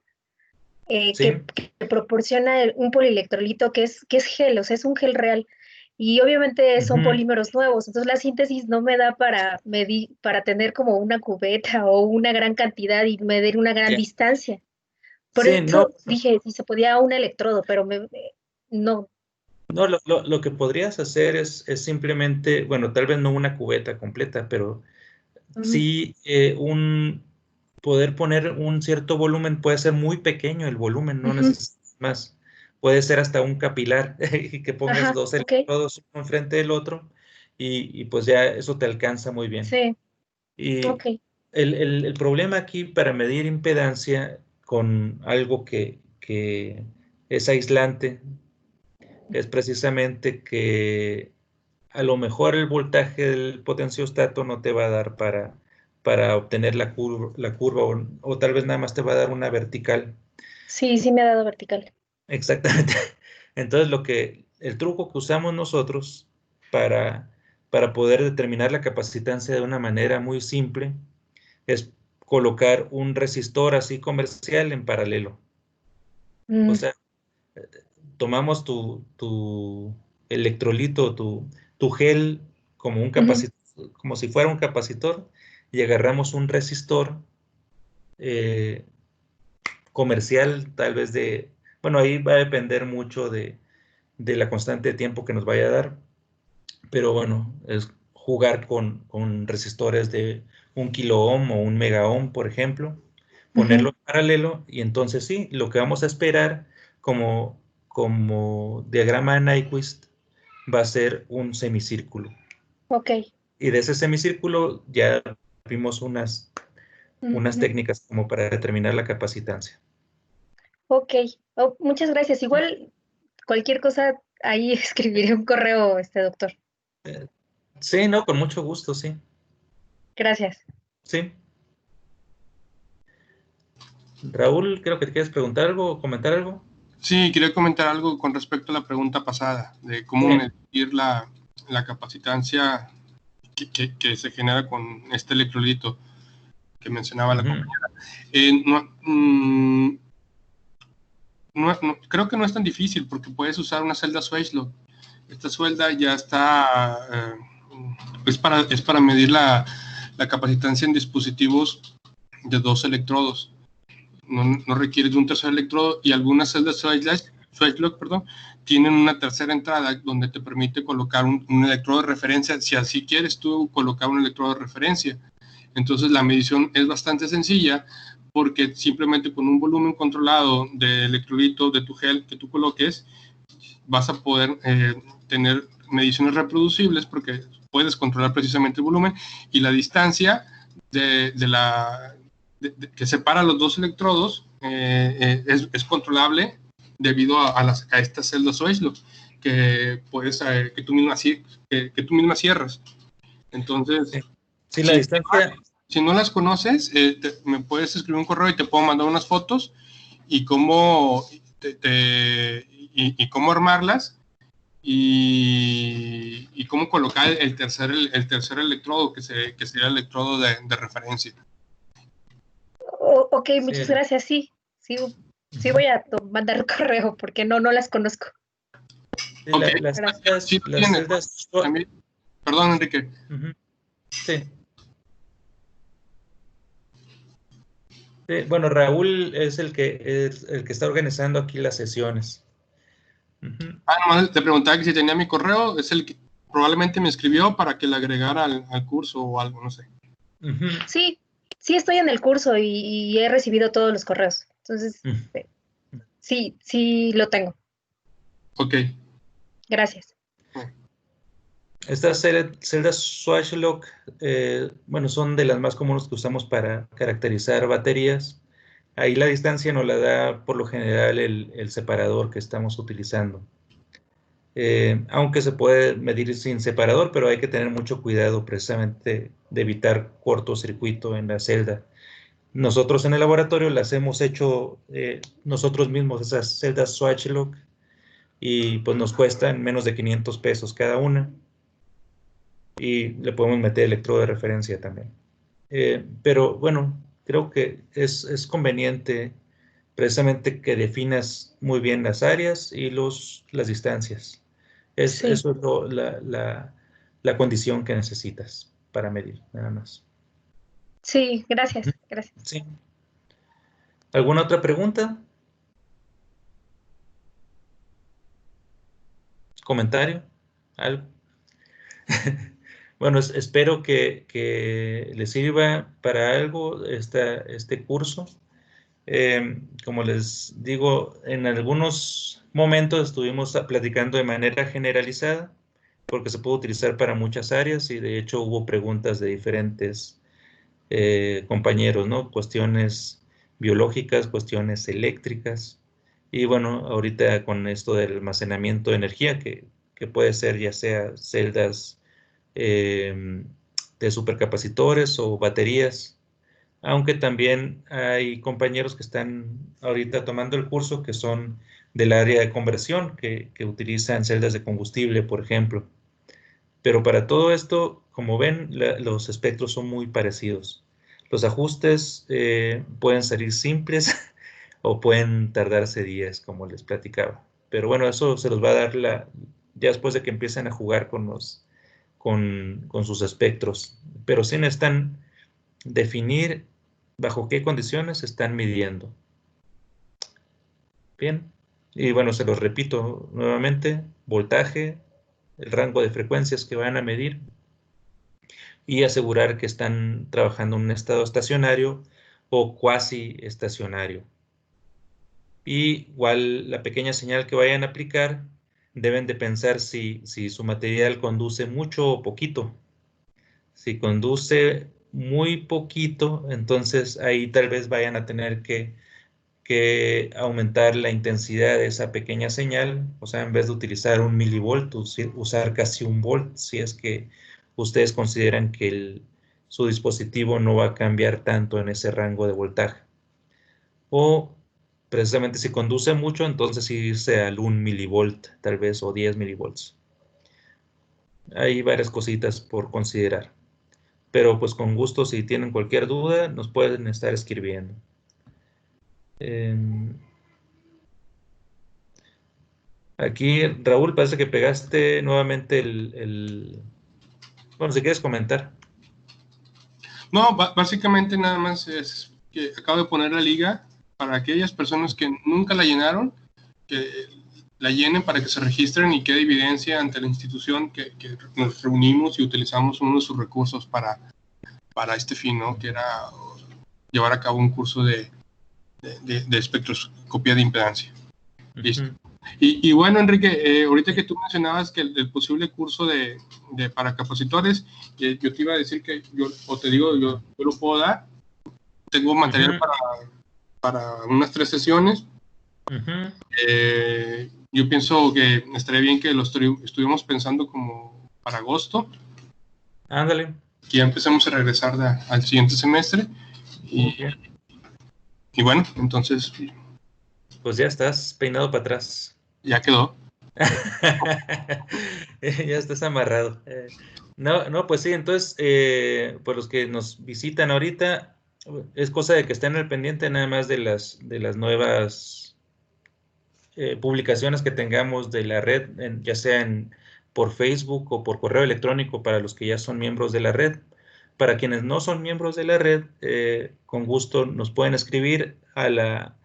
Sí, que proporciona un polielectrolito que es gel, o sea, es un gel real. Y obviamente son ujú. polímeros nuevos, entonces la síntesis no me da para medir, para tener como una cubeta o una gran cantidad y medir una gran Ya. distancia. Por Sí, no, eso dije si se podía un electrodo, pero no. No, lo que podrías hacer es simplemente, bueno, tal vez no una cubeta completa, pero sí poder poner un cierto volumen. Puede ser muy pequeño el volumen, no necesitas más. Puede ser hasta un capilar y que pongas Ajá, dos ok. electrodos uno enfrente del otro y pues ya eso te alcanza muy bien. Sí, Y ok. el problema aquí para medir impedancia con algo que es aislante es precisamente que a lo mejor el voltaje del potenciostato no te va a dar para obtener la curva o tal vez nada más te va a dar una vertical. Sí, sí me ha dado vertical. Exactamente. Entonces el truco que usamos nosotros para, para poder determinar la capacitancia de una manera muy simple es colocar un resistor así comercial en paralelo. O Mm, sea, tomamos tu electrolito, tu gel como un ujú, capacitor, como si fuera un capacitor, y agarramos un resistor eh, comercial, tal vez bueno, ahí va a depender mucho de la constante de tiempo que nos vaya a dar, pero bueno, es jugar con resistores de 1 kilo ohm o 1 mega ohm, por ejemplo, ponerlo ujú. en paralelo y entonces sí, lo que vamos a esperar como diagrama de Nyquist va a ser un semicírculo. Ok. Y de ese semicírculo ya vimos unas Ujú. técnicas como para determinar la capacitancia. Ok. Oh, muchas gracias. Igual, cualquier cosa, ahí escribiré un correo, doctor. Eh, sí, no, con mucho gusto, sí. Gracias. Sí. Raúl, creo que te quieres preguntar algo o comentar algo. Sí, quería comentar algo con respecto a la pregunta pasada, de cómo Sí. medir la capacitancia que se genera con este electrolito que mencionaba la Ujú. compañera. Creo que no es tan difícil porque puedes usar una celda Schwarzschild. Esta celda ya está, es para medir la capacitancia en dispositivos de 2 electrodos. No requiere de un tercer electrodo, y algunas celdas Schwarzschild, tienen una tercera entrada donde te permite colocar un electrodo de referencia, si así quieres tú colocar un electrodo de referencia. Entonces la medición es bastante sencilla porque simplemente con un volumen controlado de electrolito de tu gel que tú coloques vas a poder tener mediciones reproducibles porque puedes controlar precisamente el volumen y la distancia que separa los 2 electrodos es controlable debido a estas celdas Schwarzschild que tú misma cierras. Entonces, Sí, la si, distancia, si no las conoces, me puedes escribir un correo y te puedo mandar unas fotos y cómo, y cómo armarlas y cómo colocar el tercer electrodo, que sería el electrodo de referencia. Ok, muchas sí, gracias. Sí, sí, sí voy a mandar el correo porque no las conozco. Ok, Gracias. sí lo las tienes, celdas, ¿no? También. Perdón, Enrique. ujú, sí. Bueno, Raúl es el que está organizando aquí las sesiones. Ujú, Nomás te preguntaba que si tenía mi correo, es el que probablemente me escribió para que le agregara al curso o algo, no sé. ujú, Sí, sí estoy en el curso y he recibido todos los correos. Entonces, ujú. sí, sí lo tengo. Ok. Gracias. Estas celdas Schwarzschild, bueno, son de las más comunes que usamos para caracterizar baterías. Ahí la distancia nos la da por lo general el separador que estamos utilizando. Aunque se puede medir sin separador, pero hay que tener mucho cuidado precisamente de evitar cortocircuito en la celda. Nosotros en el laboratorio las hemos hecho nosotros mismos, esas celdas Schwarzschild, y pues nos cuestan menos de 500 pesos cada una y le podemos meter electrodo de referencia también. Pero bueno, creo que es conveniente precisamente que definas muy bien las áreas y las distancias. Sí, Eso es la condición que necesitas para medir, nada más. sí, Ujú. gracias, gracias. Sí. ¿Alguna otra pregunta? comentario? ¿Algo? Bueno, espero que les sirva para algo este curso. Como les digo, en algunos momentos estuvimos platicando de manera generalizada, porque se puede utilizar para muchas áreas y de hecho hubo preguntas de diferentes compañeros, ¿no? Cuestiones biológicas, cuestiones eléctricas. Y bueno, ahorita con esto del almacenamiento de energía, que puede ser ya sea celdas de supercapacitores o baterías, aunque también hay compañeros que están ahorita tomando el curso que son del área de conversión, que utilizan celdas de combustible, por ejemplo. Pero para todo esto, como ven, los espectros son muy parecidos. Los ajustes pueden salir simples o pueden tardarse días, como les platicaba. Pero bueno, eso se los va a dar ya después de que empiecen a jugar con sus espectros. Pero sí necesitan definir bajo qué condiciones están midiendo. Bien. Y bueno, se los repito nuevamente, voltaje, el rango de frecuencias que van a medir y asegurar que están trabajando en un estado estacionario o cuasi estacionario. Y igual la pequeña señal que vayan a aplicar, deben de pensar si su material conduce mucho o poquito. Si conduce muy poquito, entonces ahí tal vez vayan a tener que aumentar la intensidad de esa pequeña señal, o sea, en vez de utilizar 1 milivolt, usar casi 1 volt, si es que ustedes consideran que su dispositivo no va a cambiar tanto en ese rango de voltaje. O precisamente si conduce mucho, entonces irse al 1 milivolt, tal vez, o 10 milivolts. Hay varias cositas por considerar. Pero pues con gusto, si tienen cualquier duda, nos pueden estar escribiendo. Aquí, Raúl, parece que pegaste nuevamente Bueno, si quieres comentar. No, básicamente nada más es que acabo de poner la liga para aquellas personas que nunca la llenaron, que la llenen para que se registren y quede evidencia ante la institución que nos reunimos y utilizamos uno de sus recursos para este fin, ¿no? Que era llevar a cabo un curso de espectroscopía de impedancia. Listo. Y bueno, Enrique, ahorita que tú mencionabas que el posible curso para capacitores, yo te iba a decir que yo lo puedo dar. Tengo material para unas 3 sesiones. Yo pienso que estaría bien que lo estuvimos pensando como para agosto. Ándale. Que ya empecemos a regresar al siguiente semestre. Y bueno, entonces... Pues ya estás peinado para atrás. Ya quedó. Ya estás amarrado. No, pues sí, entonces, por los que nos visitan ahorita, es cosa de que estén al pendiente nada más de las nuevas publicaciones que tengamos de la red, ya sea por Facebook o por correo electrónico para los que ya son miembros de la red. Para quienes no son miembros de la red, con gusto nos pueden escribir al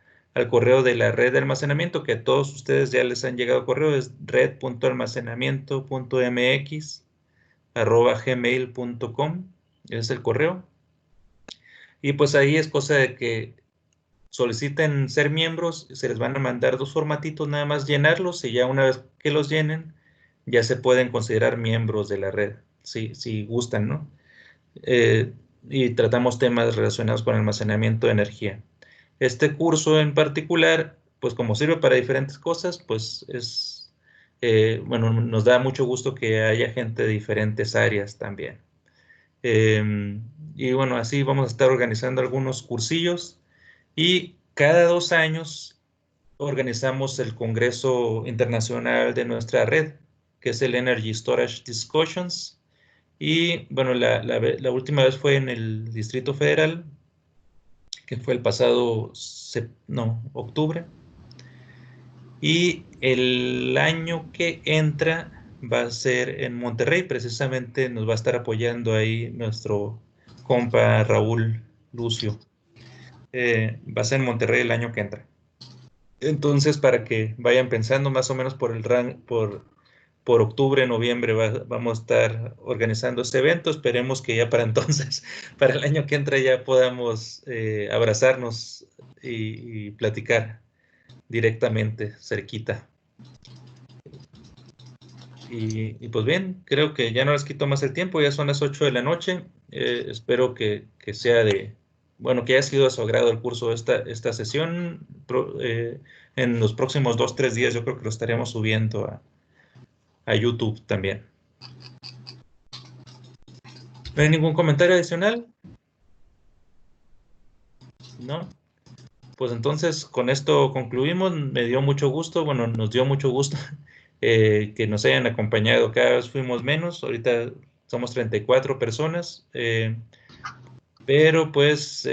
correo de la red de almacenamiento, que a todos ustedes ya les han llegado correo, es red.almacenamiento.mx@gmail.com, es el correo. Y pues ahí es cosa de que soliciten ser miembros, se les van a mandar 2 formatitos, nada más llenarlos, y ya una vez que los llenen, ya se pueden considerar miembros de la red, si gustan, ¿no? Y tratamos temas relacionados con almacenamiento de energía. Este curso en particular, pues como sirve para diferentes cosas, pues bueno, nos da mucho gusto que haya gente de diferentes áreas también. Y bueno, así vamos a estar organizando algunos cursillos y cada 2 años organizamos el Congreso Internacional de nuestra red, que es el Energy Storage Discussions. Y bueno, la última vez fue en el Distrito Federal, que fue el pasado octubre. Y el año que entra va a ser en Monterrey, precisamente nos va a estar apoyando ahí nuestro compa Raúl Lucio. Va a ser en Monterrey el año que entra. Entonces, para que vayan pensando más o menos por por octubre, noviembre vamos a estar organizando este evento. Esperemos que ya para entonces, para el año que entra, ya podamos abrazarnos y platicar directamente, cerquita. Y pues bien, creo que ya no les quito más el tiempo, ya son las 8 de la noche. Espero que sea bueno, que haya sido de su agrado el curso esta sesión. En los próximos 2-3 días yo creo que lo estaremos subiendo a YouTube también. ¿No hay ningún comentario adicional? ¿No? Pues entonces con esto concluimos. Me dio mucho gusto, bueno, nos dio mucho gusto que nos hayan acompañado. Cada vez fuimos menos, ahorita somos 34 personas, pero pues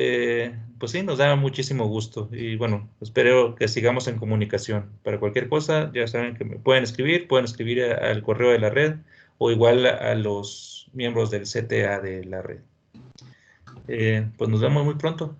sí, nos da muchísimo gusto. Y bueno, espero que sigamos en comunicación. Para cualquier cosa, ya saben que me pueden escribir al correo de la red o igual a los miembros del CTA de la red. Pues nos vemos muy pronto.